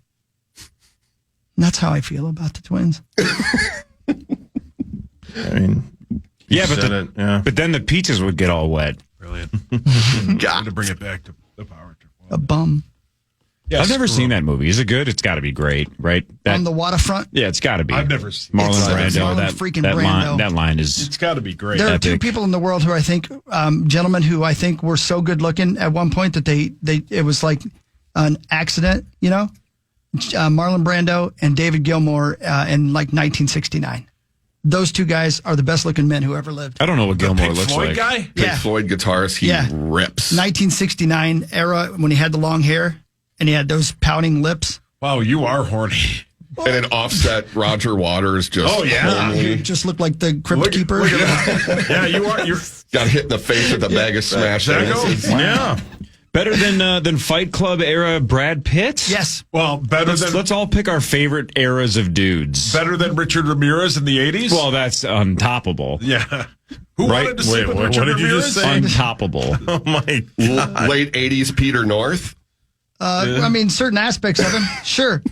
And that's how I feel about the Twins. I mean, but then the pizzas would get all wet. Brilliant. Got to bring it back to the power trip. A bum. Yes, I've never seen that movie. Is it good? It's got to be great, right? On the waterfront? Yeah, it's got to be. I've never seen Marlon Brando. Brando. That line is. It's got to be great. There are two people in the world who I think, gentlemen who I think were so good looking at one point that it was like an accident, Marlon Brando and David Gilmour in like 1969. those two guys are the best looking men who ever lived. I don't know what Gilmore Pink looks Floyd like. guy? Pink Floyd guitarist, he rips. 1969 era when he had the long hair and he had those pouting lips. Wow, you are horny. And an offset Roger Waters just He just looked like the Crypt Keeper. Look at that. Yeah, you are. You're got hit in the face with a bag of smash. Yeah. Better than Fight Club era Brad Pitt? Yes. Well, Let's all pick our favorite eras of dudes. Better than Richard Ramirez in the 80s? Well, that's untoppable. Yeah. Who wanted to sleep with Richard what did you Ramirez? just say? Untoppable. Oh, my God. Late 80s Peter North. I mean, certain aspects of him, sure.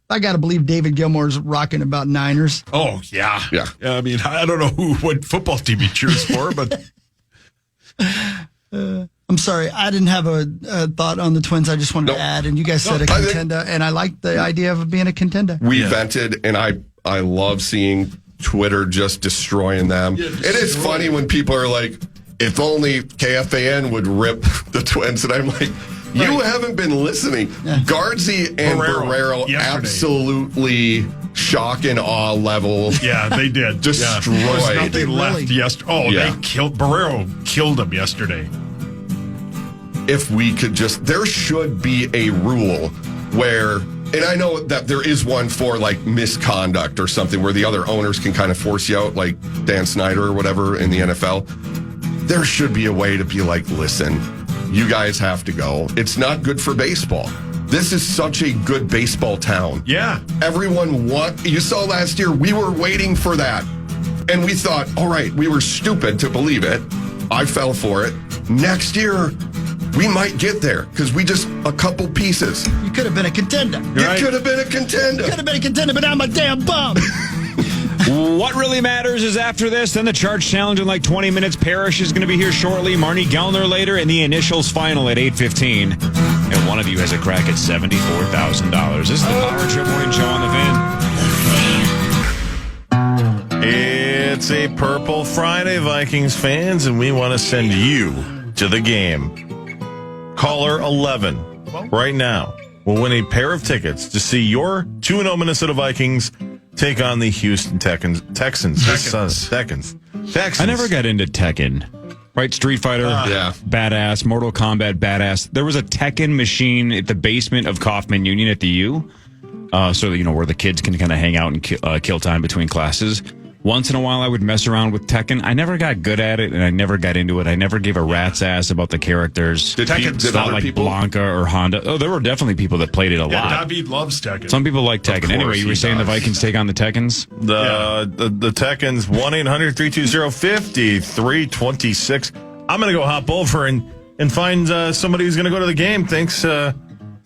I got to believe David Gilmour's rocking about Niners. Oh, yeah. Yeah. I mean, I don't know what football team he cheers for, but. I'm sorry, I didn't have a thought on the Twins. I just wanted to add, and you guys said a contender, and I like the idea of being a contender. We vented, and I love seeing Twitter just destroying them. Yeah, it is funny when people are like, if only KFAN would rip the Twins. And I'm like, you haven't been listening. Guardsy and Barrero absolutely shock and awe level. Yeah, they did. Destroyed. There was nothing left yesterday. Oh, Yeah. they killed Barrero. Killed him yesterday. If we could just, there should be a rule where, and I know that there is one for like misconduct or something where the other owners can kind of force you out, like Dan Snyder or whatever in the NFL. There should be a way to be like, listen, you guys have to go. It's not good for baseball. This is such a good baseball town. Yeah. Everyone you saw last year, we were waiting for that. And we thought, all right, we were stupid to believe it. I fell for it. Next year, we might get there because we just a couple pieces. You could have been a contender. You could have been a contender. Could have been a contender, but I'm a damn bum. What really matters is after this, then the Charch Challenge in like 20 minutes. Parrish is going to be here shortly. Marnie Gellner later, and the initials final at 8:15. And one of you has a crack at $74,000. This is the Power Trip Morning Show on the Fan. It's a Purple Friday, Vikings fans, and we want to send you to the game. Caller 11 right now will win a pair of tickets to see your 2-0 Minnesota Vikings take on the Houston Texans. Texans. I never got into Tekken. Right? Street Fighter, badass. Mortal Kombat, badass. There was a Tekken machine at the basement of Kaufman Union at the U. So that, where the kids can kind of hang out and kill time between classes. Once in a while, I would mess around with Tekken. I never got good at it, and I never got into it. I never gave a rat's ass about the characters. Did not other like people? Blanca or Honda. Oh, there were definitely people that played it a lot. David loves Tekken. Some people like Tekken. Anyway, you were saying the Vikings take on the Tekkens? The Tekkens, 1-800-320-5326. I'm going to go hop over and find somebody who's going to go to the game. Thanks to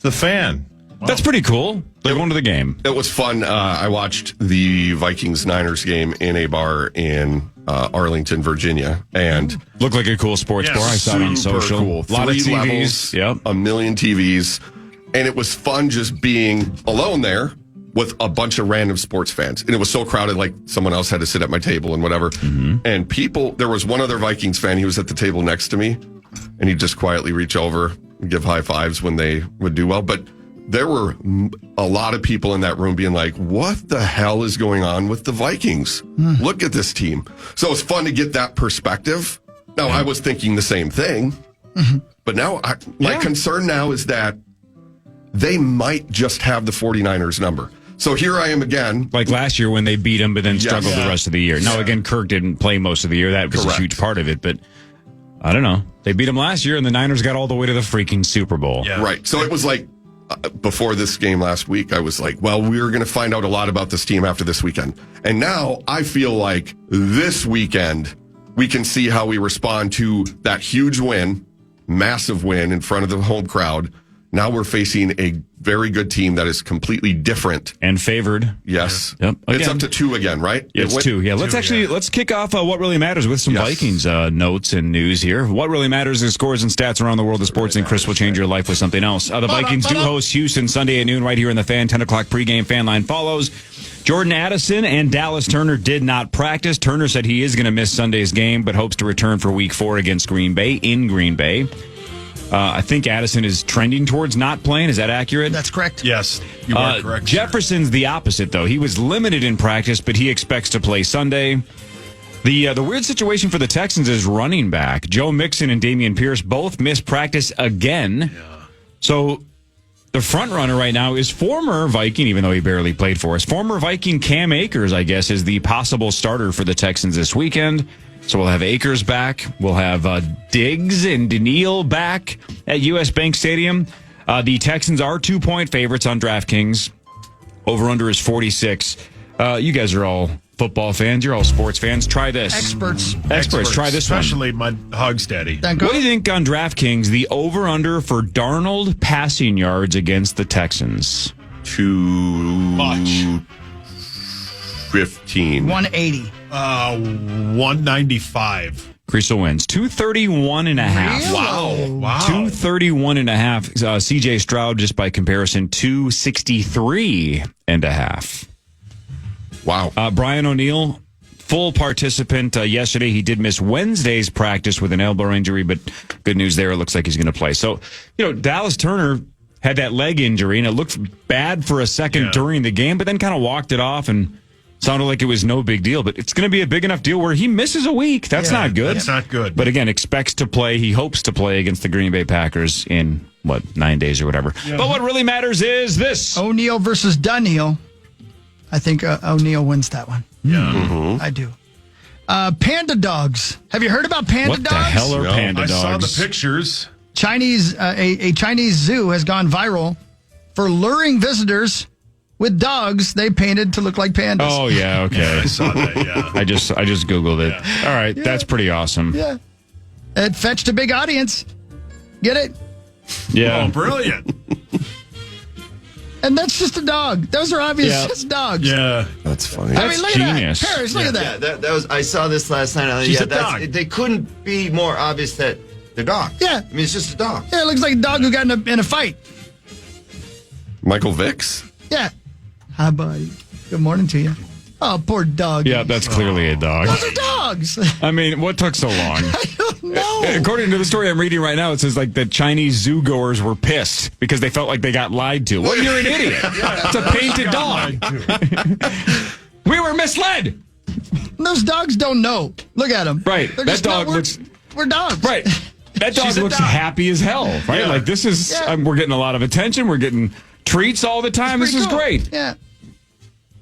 the fan. Wow. That's pretty cool. They're going to the game. It was fun. I watched the Vikings-Niners game in a bar in Arlington, Virginia, and looked like a cool sports bar. I saw it on social. Cool. A lot of TVs. Levels, yep. A million TVs, and it was fun just being alone there with a bunch of random sports fans. And it was so crowded, like someone else had to sit at my table and whatever. Mm-hmm. And there was one other Vikings fan. He was at the table next to me, and he'd just quietly reach over and give high fives when they would do well. But there were a lot of people in that room being like, what the hell is going on with the Vikings? Look at this team. So it's fun to get that perspective. Now, I was thinking the same thing, but now my concern now is that they might just have the 49ers number. So here I am again. Like last year when they beat them, but then struggled the rest of the year. Now, again, Kirk didn't play most of the year. That was a huge part of it, but I don't know. They beat them last year, and the Niners got all the way to the freaking Super Bowl. Yeah. Right. So it was like, before this game last week, I was like, well, we're going to find out a lot about this team after this weekend. And now I feel like this weekend, we can see how we respond to that huge win, massive win in front of the home crowd. Now we're facing a very good team that is completely different. And favored. Yes. Yep. It's up to 2 again, right? Yeah, it's 2. Yeah, let's kick off What Really Matters with some Vikings notes and news here. What really matters is scores and stats around the world of sports, and Chris will change your life with something else. The Vikings do host Houston Sunday at noon right here in the Fan. 10 o'clock pregame fan line follows. Jordan Addison and Dallas Turner did not practice. Turner said he is going to miss Sunday's game, but hopes to return for Week 4 against Green Bay in Green Bay. I think Addison is trending towards not playing. Is that accurate? That's correct. Yes, you are correct. Jefferson's the opposite, though. He was limited in practice, but he expects to play Sunday. The weird situation for the Texans is running back. Joe Mixon and Dameon Pierce both missed practice again. Yeah. So the front runner right now is former Viking, even though he barely played for us. Former Viking Cam Akers, I guess, is the possible starter for the Texans this weekend. So we'll have Akers back. We'll have Diggs and Daniil back at U.S. Bank Stadium. The Texans are 2-point favorites on DraftKings. Over-under is 46. You guys are all football fans. You're all sports fans. Try this. Experts. Try this one. Especially my Hogs Daddy. What do you think on DraftKings, the over-under for Darnold passing yards against the Texans? Too much. 15. 180. 195. Creasel wins. 231 and a half. Really? Wow. 231 and a half. CJ Stroud, just by comparison, 263 and a half. Wow. Brian O'Neill, full participant yesterday. He did miss Wednesday's practice with an elbow injury, but good news there. It looks like he's going to play. So, Dallas Turner had that leg injury, and it looked bad for a second during the game, but then kind of walked it off and sounded like it was no big deal. But it's going to be a big enough deal where he misses a week. That's not good. That's not good. But again, expects to play. He hopes to play against the Green Bay Packers in, 9 days or whatever. Yeah. But what really matters is this. O'Neill versus Dunhill. I think O'Neill wins that one. Yeah. Mm-hmm. I do. Panda dogs. Have you heard about panda dogs? What the hell are panda dogs? I saw the pictures. A Chinese zoo has gone viral for luring visitors with dogs they painted to look like pandas. Oh, yeah, okay. Yeah, I saw that, yeah. I just Googled it. Yeah. All right, that's pretty awesome. Yeah. It fetched a big audience. Get it? Yeah. Oh, brilliant. And that's just a dog. Those are obvious just dogs. Yeah. That's funny. I mean, look genius. at that. Paris, look at that. Yeah, that was. I saw this last night. She's a dog. They couldn't be more obvious that they're dogs. Yeah. I mean, it's just a dog. Yeah, it looks like a dog who got in a fight. Michael Vicks? Yeah. Hi, buddy. Good morning to you. Oh, poor dog. Yeah, that's clearly a dog. Those are dogs. I mean, what took so long? I don't know. According to the story I'm reading right now, it says like the Chinese zoo goers were pissed because they felt like they got lied to. Well, you're an idiot. It's a painted dog. We were misled. Those dogs don't know. Look at them. Right. They're That just dog not- looks... We're dogs. Right. That dog looks happy as hell, right? Yeah. Like, this is... Yeah. we're getting a lot of attention. We're getting treats all the time. This is Pretty cool. great. Yeah.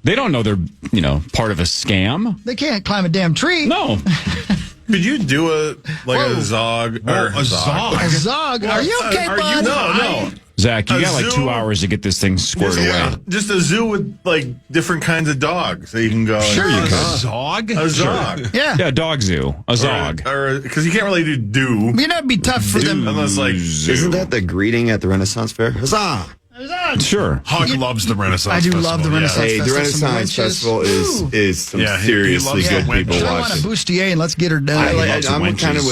They don't know they're, part of a scam. They can't climb a damn tree. No. Could you do a Whoa. zog or a zog? A zog. Are you okay, bud? No. Zach, you A got like zoo? 2 hours to get this thing squared away. Just a zoo with like different kinds of dogs that you can go. Sure you A can. zog? A zog. Yeah. Yeah, dog zoo. A zog. Or because you can't really do. You know, it'd be tough for them. Unless like Isn't that the greeting at the Renaissance Fair? Huzzah! Sure. Hog loves the Renaissance I do Festival, love the yeah. Renaissance Hey, the Festival. Some Renaissance wenches. Festival Ooh. is some Yeah, he seriously loves good the people wenches. Throw on a watching. bustier and let's get her done. I'm kind of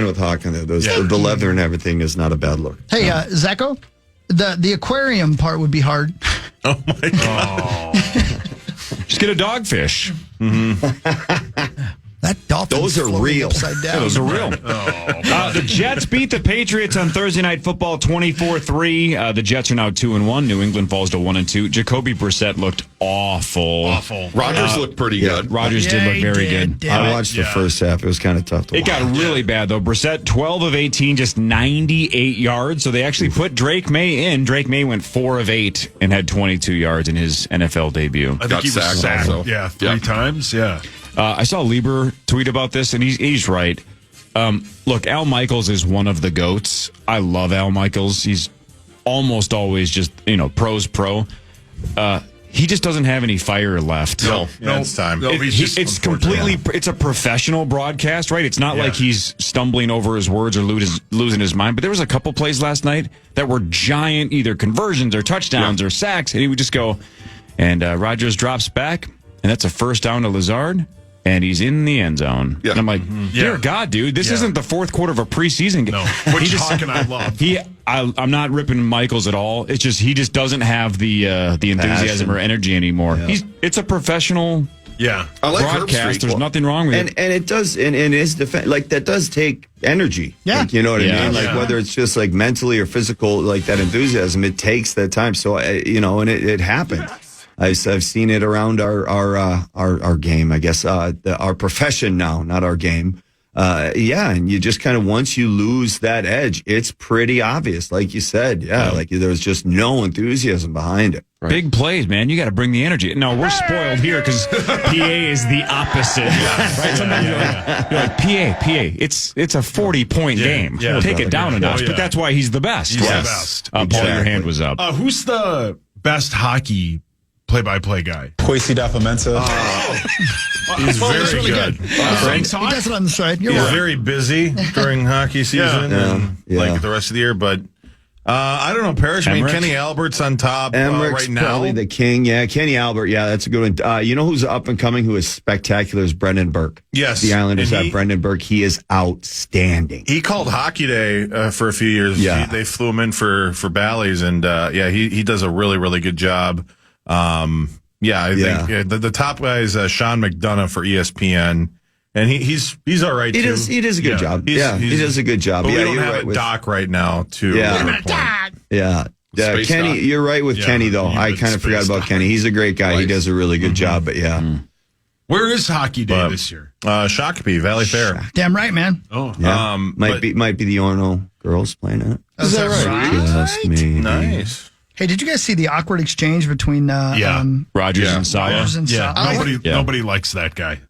with Hawk on that. The leather and everything is not a bad look. Hey, Zacho, the aquarium part would be hard. oh my god. Just get a dogfish. That dolphin. Those are real. Upside down. Yeah, those are real. The Jets beat the Patriots on Thursday Night Football 24-3. The Jets are now 2-1. New England falls to 1-2. Jacoby Brissett looked awful. Rodgers looked pretty good. Rodgers did look very good. I watched the first half. It was kind of tough to watch. It got really bad, though. Brissett, 12 of 18, just 98 yards. So they actually put Drake May in. Drake May went 4 of 8 and had 22 yards in his NFL debut. I think Got he was sacked sacked. also. Yeah, three times. Yeah. I saw Lieber tweet about this, and he's right. Look, Al Michaels is one of the GOATs. I love Al Michaels. He's almost always just, pro's pro. He just doesn't have any fire left. No, it's time. No, It's completely, it's a professional broadcast, right? It's not like he's stumbling over his words or losing his mind. But there was a couple plays last night that were giant, either conversions or touchdowns or sacks. And he would just go, and Rodgers drops back, and that's a first down to Lazard. And he's in the end zone. Yeah. And I'm like, dear God, dude, this isn't the fourth quarter of a preseason game. No, which Hawk and I love. I'm not ripping Michaels at all. It's just he just doesn't have the enthusiasm or energy anymore. Yeah. It's a professional Yeah. I like Herb broadcast. Street. There's nothing wrong with it. And it does, in his defense, like that does take energy. Yeah. Like, you know what I mean? Like Yeah. whether it's just like mentally or physical, like that enthusiasm, it takes that time. So, and it happened. I've seen it around our game, I guess, our profession now, not our game. And you just kind of, once you lose that edge, it's pretty obvious. Like you said, like there was just no enthusiasm behind it. Right. Big plays, man. You got to bring the energy. No, we're spoiled here because PA is the opposite. Right? Sometimes you're like, PA. It's a 40-point game. Yeah. Take it down a notch. Oh, yeah. But that's why he's the best. He's the best. Paul, your hand was up. Who's the best hockey play-by-play guy? Quasi da Fomenta. He's very good. He does it on the side. You're He's right. very busy during hockey season and like the rest of the year, but I don't know, Parrish. I mean, Emmerich? Kenny Albert's on top Emmerich's right now. probably the king. Yeah, Kenny Albert. Yeah, that's a good one. You know who's up and coming, who is spectacular, is Brendan Burke. Yes. The Islanders And have Brendan Burke. He is outstanding. He called Hockey Day for a few years. Yeah. They flew him in for Bally's, and he does a really, really good job. I think the top guy is Sean McDonough for ESPN, and he's all right too. He does a good job. He does a good job. But we don't you're have right a with doc right now to Kenny, Doc. you're right with Kenny though. I kind of forgot about Kenny. He's a great guy. He does a really good job. But Where is Hockey Day this year? Shakopee Valley Fair. Damn right, man. Oh, yeah. Might be the Orno girls playing it. Is that right? Yes, maybe. Nice. Hey, did you guys see the awkward exchange between Rogers and Sala? Rogers and Sala? Nobody likes that guy.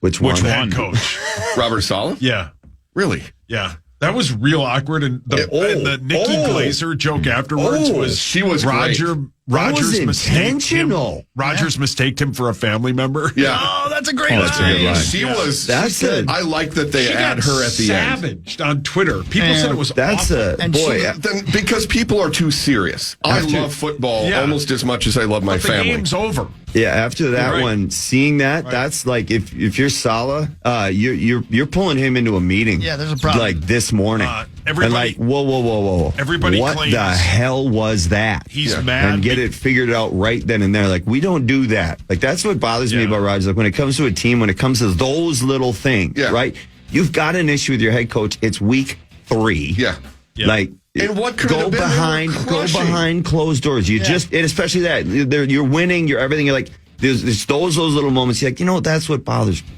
Which one? Head coach. Robert Sala? Yeah. Really? Yeah. That was real awkward, and the Nikki Glazer joke afterwards was she was Rogers intentional. Rogers mistaked him for a family member. Yeah. Oh, that's a great Oh, that's a good line. She was. That's good. I like that they add her at the end. savaged on Twitter. People said it was That's awful. And Then, because people are too serious. I love football almost as much as I love my But the family. game's over. Yeah, after that Right. one, seeing that, that's like if you're Sala, you're pulling him into a meeting. Yeah, there's a problem. Like this morning. Everybody- and like, whoa. Everybody what claims the hell was that? he's mad And get it figured out right then and there. Like, we don't do that. Like, that's what bothers me about Rogers. Like, when it comes to a team, when it comes to those little things, right? You've got an issue with your head coach. It's week 3. Yeah. Like, And what could go have been, they were go crushing. behind closed doors. You just, and especially that you're winning, you're everything. You're like, there's those little moments. You're like, that's what bothers me.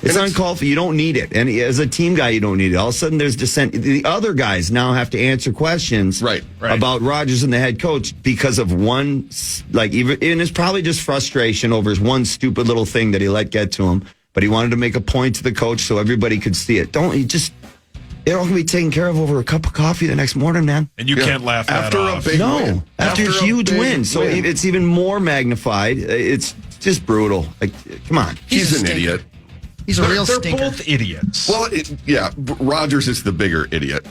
It's uncalled for. You don't need it. And as a team guy, you don't need it. All of a sudden, there's dissent. The other guys now have to answer questions about Rodgers and the head coach because of one, and it's probably just frustration over his one stupid little thing that he let get to him. But he wanted to make a point to the coach so everybody could see it. They're all going to be taken care of over a cup of coffee the next morning, man. And you can't laugh that After off. a big win. After a huge win. So it's even more magnified. It's just brutal. Like, come on. He's an idiot. He's a real They're stinker. both idiots. Well, Rogers is the bigger idiot.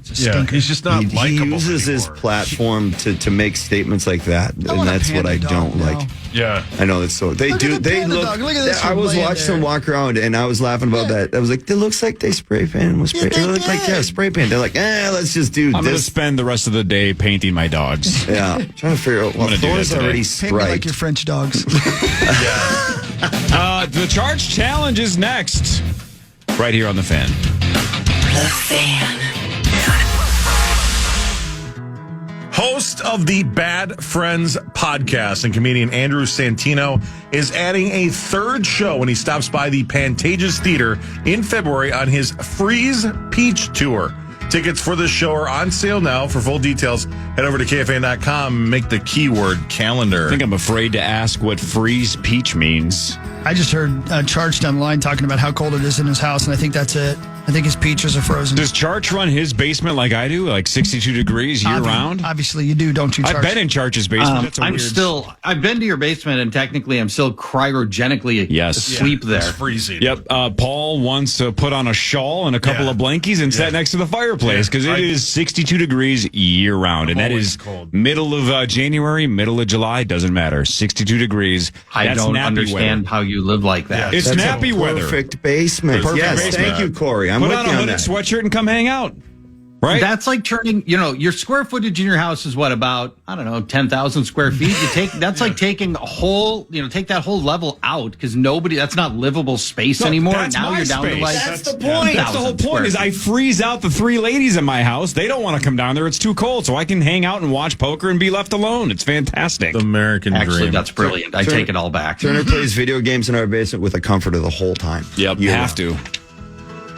He's just not He likable uses his anymore. platform to make statements like that, and want a that's what panda I dog don't now. like. Yeah. I know that's so they Look do. at the They panda look. dog. Look at this I one was laying watching there. them walk around, and I was laughing about that. I was like, it looks like they spray painted with spray. It looked like spray paint. They're like, let's just do I'm going to this. spend the rest of the day painting my dogs. Yeah, trying to figure out. Well, gonna do Thor's that today. already Paint me like striped. your French dogs. The Charch Challenge is next. Right here on The Fan. The Fan. Host of the Bad Friends podcast and comedian Andrew Santino is adding a third show when he stops by the Pantages Theater in February on his Freeze Peach Tour. Tickets for the show are on sale now. For full details, head over to KFAN.com and make the keyword calendar. I think I'm afraid to ask what freeze peach means. I just heard Charch down the line talking about how cold it is in his house, and I think that's it. I think his peaches are frozen. Does Charch run his basement like I do, like 62 degrees year round? Obviously, you do, don't you, Charch? I've been in Charch's basement. That's a weird... I've been to your basement, and technically I'm still cryogenically asleep there. It's freezing. Yep. Paul once put on a shawl and a couple of blankies and sat next to the fireplace because it is 62 degrees year round. And that is cold. middle of January, middle of July, doesn't matter. 62 degrees. I That's don't nappy understand weather. how you live like that. It's That's nappy a weather. perfect basement. Perfect Yes, basement. thank you, Corey. I'm Put with on you a on hooded that. sweatshirt and come hang out. Right. That's like turning, your square footage in your house is what, about, 10,000 square feet. That's like taking a whole, take that whole level out because that's not livable space anymore. Now you're down to like. That's the point. That's the whole point is I freeze out the 3 ladies in my house. They don't want to come down there. It's too cold. So I can hang out and watch poker and be left alone. It's fantastic. The American dream. That's brilliant. I take it all back. Turner plays video games in our basement with a comforter the whole time. Yep. You have to.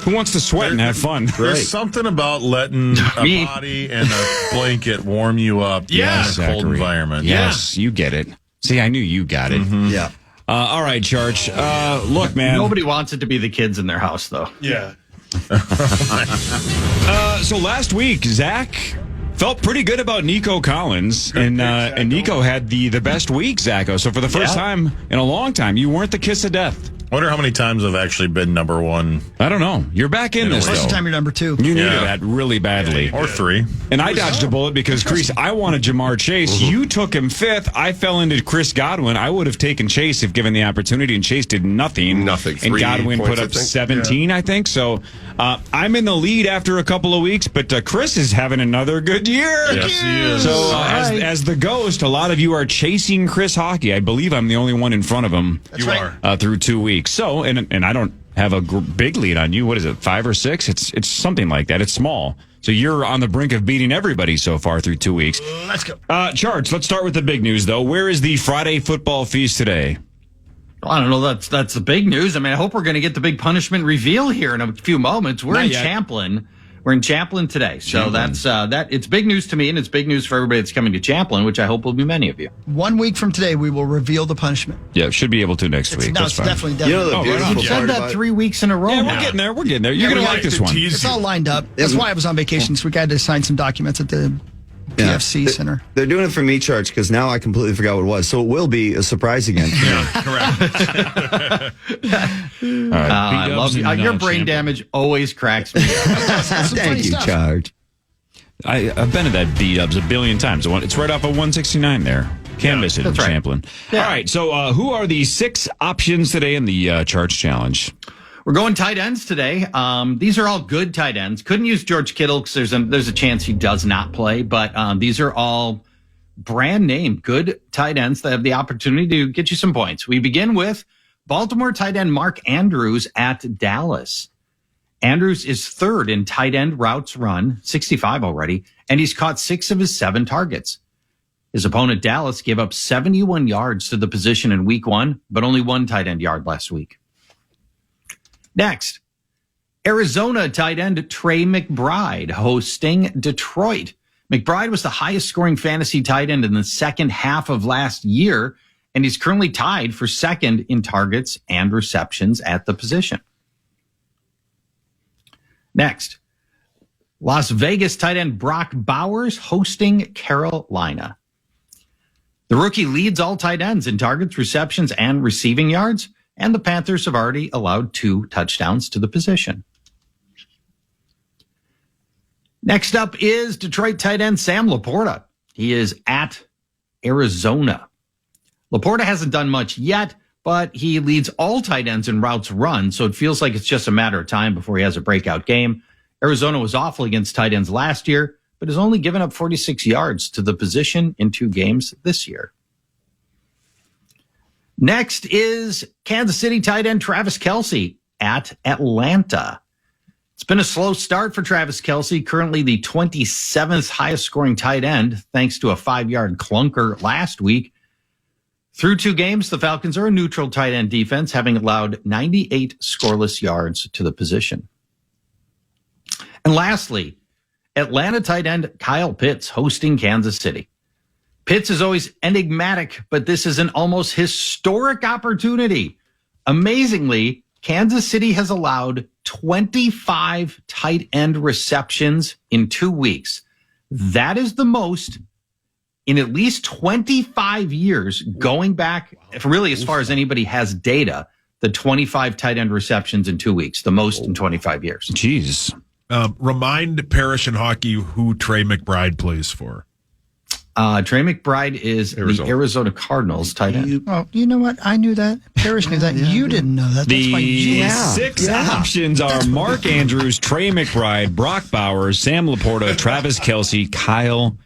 Who wants to sweat and have fun? There's something about letting a body and a blanket warm you up in a cold environment. Yes, you get it. See, I knew you got it. Mm-hmm. Yeah. All right, Charch. Look, man. Nobody wants it to be the kids in their house, though. Yeah. So last week, Zach felt pretty good about Nico Collins, and Nico had the best week, Zacho. So for the first time in a long time, you weren't the kiss of death. I wonder how many times I've actually been number 1. I don't know. You're back in this, Most though. of the time you're number 2. You needed that really badly. Or 3. And I dodged a bullet because, Chris, I wanted Jamar Chase. You took him 5th. I fell into Chris Godwin. I would have taken Chase if given the opportunity, and Chase did nothing. Nothing. And 3 Godwin points, put up 17, I think. So I'm in the lead after a couple of weeks, but Chris is having another good year. Yes, he is. So as the ghost, a lot of you are chasing Chris Hockey. I believe I'm the only one in front of him. You are. Through 2 weeks. So, and I don't have a big lead on you. What is it, 5 or 6? It's something like that. It's small. So you're on the brink of beating everybody so far through 2 weeks. Let's go. Charch, let's start with the big news, though. Where is the Friday football feast today? I don't know. That's the big news. I mean, I hope we're going to get the big punishment reveal here in a few moments. We're in Champlin. We're in Champlin today. So that's it's big news to me, and it's big news for everybody that's coming to Champlin, which I hope will be many of you. 1 week from today, we will reveal the punishment. Yeah, should be able to next week. No, That's it's fine. definitely. You know the beautiful You said part that about 3 weeks in a row. Yeah, now. we're getting there. We're getting there. You're going to like this one. It's all lined up. That's why I was on vacation this week. I had to sign some documents at the PFC Center. They're doing it for me, Charch, because now I completely forgot what it was. So it will be a surprise again. Correct. All right. I love you. Your brain damage always cracks me up. Thank you, Charch. I've been to that B-Dubs a billion times. It's right off of 169 there. Can't miss it in Champlin. Yeah. All right, so who are the 6 options today in the Charch Challenge? We're going tight ends today. These are all good tight ends. Couldn't use George Kittle because there's a chance he does not play, but these are all brand name good tight ends that have the opportunity to get you some points. We begin with Baltimore tight end Mark Andrews at Dallas. Andrews is 3rd in tight end routes run, 65 already, and he's caught 6 of his 7 targets. His opponent Dallas gave up 71 yards to the position in week 1, but only 1 tight end yard last week. Next, Arizona tight end Trey McBride hosting Detroit. McBride was the highest scoring fantasy tight end in the second half of last year, and he's currently tied for 2nd in targets and receptions at the position. Next, Las Vegas tight end Brock Bowers hosting Carolina. The rookie leads all tight ends in targets, receptions, and receiving yards, and the Panthers have already allowed 2 touchdowns to the position. Next up is Detroit tight end Sam Laporta. He is at Arizona. Laporta hasn't done much yet, but he leads all tight ends in routes run, so it feels like it's just a matter of time before he has a breakout game. Arizona was awful against tight ends last year, but has only given up 46 yards to the position in 2 games this year. Next is Kansas City tight end Travis Kelce at Atlanta. It's been a slow start for Travis Kelce, currently the 27th highest scoring tight end, thanks to a 5-yard clunker last week. Through 2 games, the Falcons are a neutral tight end defense, having allowed 98 scoreless yards to the position. And lastly, Atlanta tight end Kyle Pitts hosting Kansas City. Pitts is always enigmatic, but this is an almost historic opportunity. Amazingly, Kansas City has allowed 25 tight end receptions in 2 weeks. That is the most in at least 25 years, going back really as far as anybody has data, the 25 tight end receptions in 2 weeks, the most in 25 years. Jeez. Remind Parrish and Hockey who Trey McBride plays for. Trey McBride is the Arizona Cardinals tight end. Oh, you know what? I knew that. Parrish knew that. You didn't know that. That's why you. The six options are Mark Andrews, Trey McBride, Brock Bowers, Sam Laporta, Travis Kelce, Kyle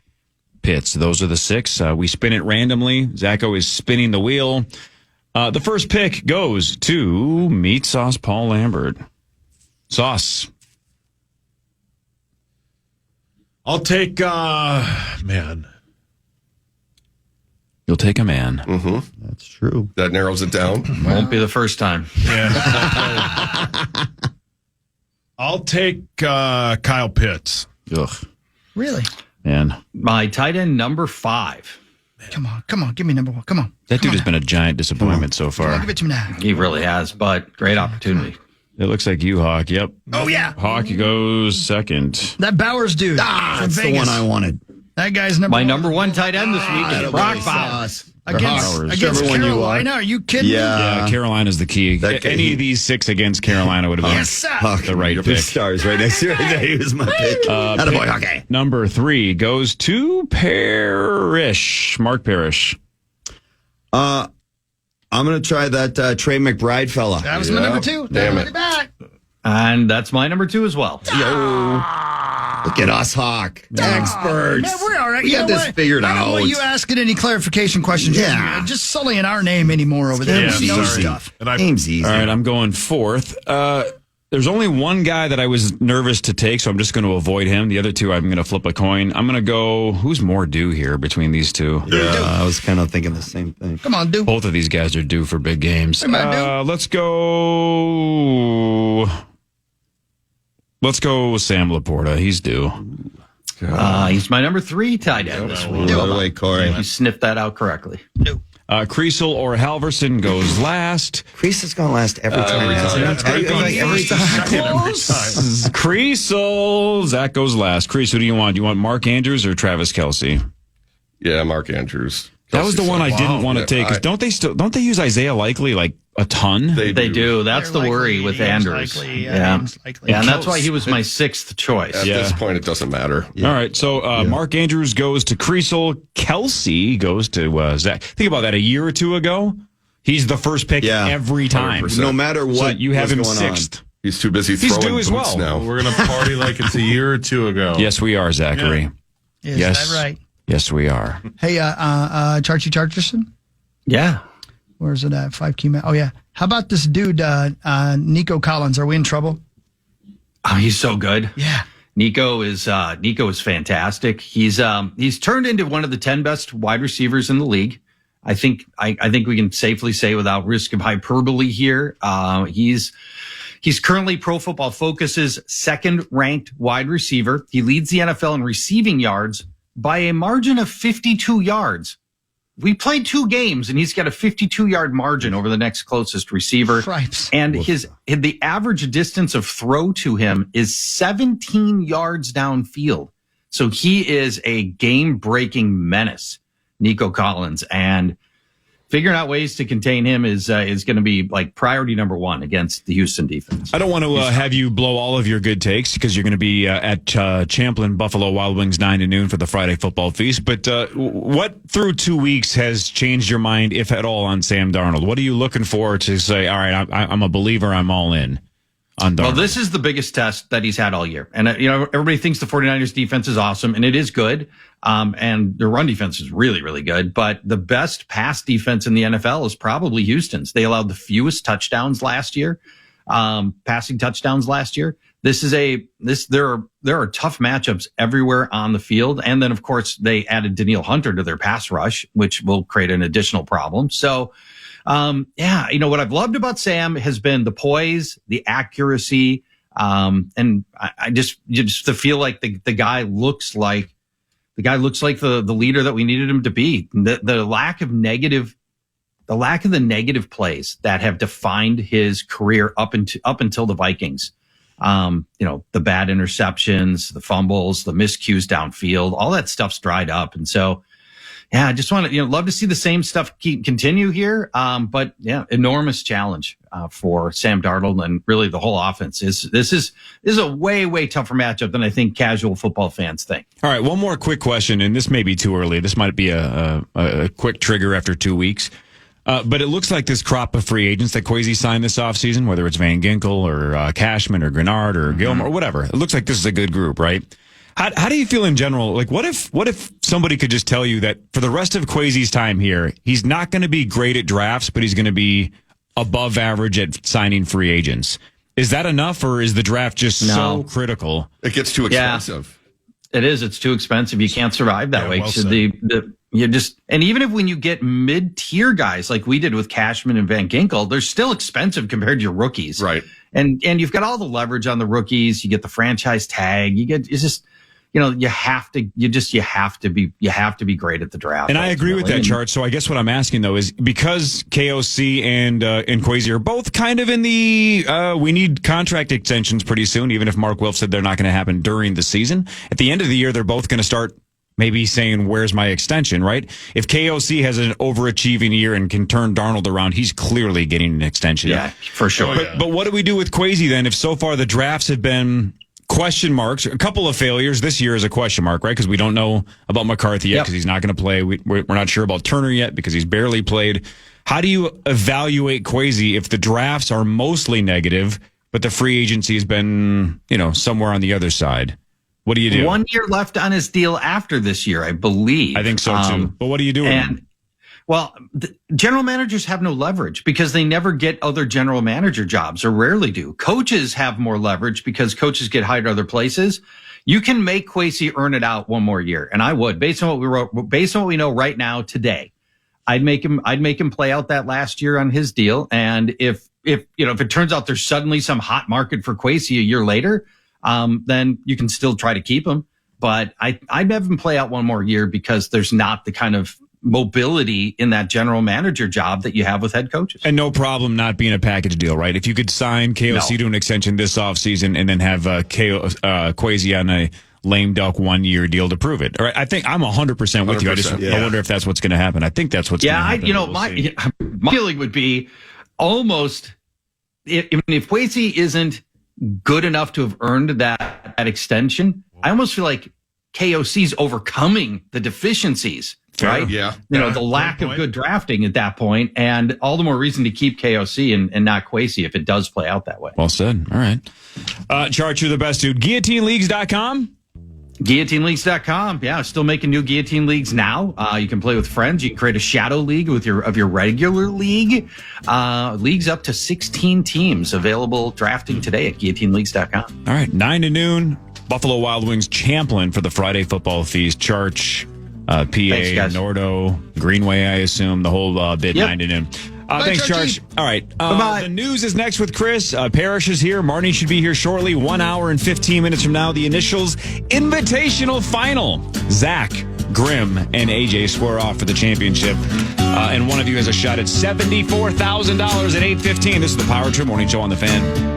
Pitts. Those are the six. We spin it randomly. Zacho is spinning the wheel. The first pick goes to Meat Sauce Paul Lambert. Sauce. I'll take, man. You'll take a man. Mm-hmm. That's true. That narrows it down. Won't be the first time. Yeah. I'll take Kyle Pitts. Ugh. Really? Man. My tight end number 5. Come on. Give me number 1. Come on. That dude has been a giant disappointment so far. Give it to me now. He really has, but great opportunity. It looks like you, Hawk. Yep. Oh, yeah. Hawk goes second. That Bowers dude. That's the one I wanted. That guy's number 1. My number 1 tight end this week is Brock Bowers. Against Carolina. Are you kidding me? Yeah, Carolina's the key. Any of these 6 against Carolina would have been the right pick. Stars right next to you. Right there. He was my pick. Attaboy, okay. Number 3 goes to Parrish. Mark Parrish. I'm going to try that Trey McBride fella. That was my number 2. Damn it. Back. And that's my number 2 as well. Look at us, Hawk. Experts. Man, we're all right. We got this figured out. I don't want you asking any clarification questions. Yeah. Just sullying our name anymore over there. Yeah, We know sorry. stuff. Name's easy. All right, I'm going 4th. There's only one guy that I was nervous to take, so I'm just going to avoid him. The other 2, I'm going to flip a coin. I'm going to go, who's more due here between these 2? Yeah, I was kind of thinking the same thing. Come on, dude. Both of these guys are due for big games. Come on, Let's go Sam Laporta. He's due. He's my number 3 tight end this week. By the way, Corey. You sniffed that out correctly. Creasel or Halverson goes last. Crease going last every time. Every time. Creasel. Zach goes last. Crease, who do you want? Do you want Mark Andrews or Travis Kelce? Yeah, Mark Andrews. That was the one I didn't want to take. 'Cause don't they use Isaiah Likely like a ton? They do. That's the worry with Andrews. Yeah, and that's why he was my 6th choice. At this point, it doesn't matter. All right, so Mark Andrews goes to Creasel. Kelce goes to Zach. Think about that. A year or 2 ago, he's the first pick every time. 100%. No matter what. So you have him going 6th. He's too busy He's throwing due as boots well. now. We're going to party like it's a year or 2 ago. Yes, we are, Zachary. Is Yes. that right? Yes, we are. Hey, Charchian? Yeah. Where's it at? 5 key man. Oh, yeah. How about this dude, Nico Collins? Are we in trouble? Oh, he's so good. Yeah. Nico is fantastic. He's turned into one of the 10 best wide receivers in the league. I think we can safely say without risk of hyperbole here. He's currently Pro Football Focus's 2nd ranked wide receiver. He leads the NFL in receiving yards by a margin of 52 yards. We played 2 games and he's got a 52-yard margin over the next closest receiver. Cripes. And the average distance of throw to him is 17 yards downfield. So he is a game-breaking menace, Nico Collins. And figuring out ways to contain him is going to be like priority number 1 against the Houston defense. I don't want to have you blow all of your good takes because you're going to be at Champlin Buffalo Wild Wings 9 to noon for the Friday football feast. But what through 2 weeks has changed your mind, if at all, on Sam Darnold? What are you looking for to say, all right, I'm a believer, I'm all in on Darnold? Well, this is the biggest test that he's had all year. And, everybody thinks the 49ers defense is awesome, and it is good. And their run defense is really, really good. But the best pass defense in the NFL is probably Houston's. They allowed the fewest touchdowns last year, passing touchdowns last year. There are tough matchups everywhere on the field. And then, of course, they added Danielle Hunter to their pass rush, which will create an additional problem. So, what I've loved about Sam has been the poise, the accuracy, and I just feel like the guy looks like the leader that we needed him to be. The lack of the negative plays that have defined his career up until the Vikings. The bad interceptions, the fumbles, the miscues downfield, all that stuff's dried up. And so, Yeah, I just want to, love to see the same stuff continue here. But yeah, enormous challenge for Sam Darnold and really the whole offense. This is a way, way tougher matchup than I think casual football fans think. All right, one more quick question, and this may be too early. This might be a quick trigger after 2 weeks. But it looks like this crop of free agents that Kwesi signed this offseason, whether it's Van Ginkel or Cashman or Grenard or Gilmore or whatever, it looks like this is a good group, right? How do you feel in general? Like, what if somebody could just tell you that for the rest of Kwesi's time here, he's not going to be great at drafts, but he's going to be above average at signing free agents? Is that enough, or is the draft just so critical? It gets too expensive. Yeah, it is. It's too expensive. You can't survive that way. Well So said. and even if when you get mid-tier guys like we did with Cashman and Van Ginkel, they're still expensive compared to your rookies. Right. And you've got all the leverage on the rookies. You get the franchise tag. It's just, you have to be great at the draft. And I agree with that, Charch. So I guess what I'm asking though is because KOC and Kwesi are both kind of in the we need contract extensions pretty soon, even if Mark Wilf said they're not going to happen during the season. At the end of the year, they're both going to start maybe saying, where's my extension, right? If KOC has an overachieving year and can turn Darnold around, he's clearly getting an extension. Yeah, for sure. But what do we do with Kwesi then if so far the drafts have been question marks, a couple of failures? This year is a question mark, right? Because we don't know about McCarthy yet because he's not going to play. We're not sure about Turner yet because he's barely played. How do you evaluate Kwesi if the drafts are mostly negative, but the free agency has been, somewhere on the other side? What do you do? 1 year left on his deal after this year, I believe. I think so too. But what do you do with him? Well, the general managers have no leverage because they never get other general manager jobs or rarely do. Coaches have more leverage because coaches get hired other places. You can make Kwesi earn it out one more year. And I would, based on what we know right now today, I'd make him play out that last year on his deal. And if it turns out there's suddenly some hot market for Kwesi a year later, then you can still try to keep him. But I'd have him play out one more year because there's not the kind of mobility in that general manager job that you have with head coaches. And no problem not being a package deal, right? If you could sign KOC to an extension this offseason and then have Kwesi on a lame duck 1 year deal to prove it. All right, I think I'm 100% with you. I wonder if that's what's going to happen. I think that's what's going to happen. My feeling would be almost if Kwesi isn't good enough to have earned that extension, I almost feel like KOC's overcoming the deficiencies. Right? Yeah. The lack of good drafting at that point, and all the more reason to keep KOC and not Kwesi if it does play out that way. Well said. All right. Charch, you're the best dude. GuillotineLeagues.com? GuillotineLeagues.com. Yeah, still making new Guillotine Leagues now. You can play with friends. You can create a shadow league of your regular league. Leagues up to 16 teams available drafting today at GuillotineLeagues.com. All right. 9 to noon. Buffalo Wild Wings Champlin for the Friday football feast. Charch. PA, thanks, Nordo, Greenway, I assume, the whole bit. 9 to noon. Thanks, Charch. All right. The news is next with Chris. Parrish is here. Marnie should be here shortly. 1 hour and 15 minutes from now, the Initials Invitational Final. Zach, Grimm, and AJ square off for the championship. And one of you has a shot at $74,000 at 8:15. This is the Power Trip Morning Show on the Fan.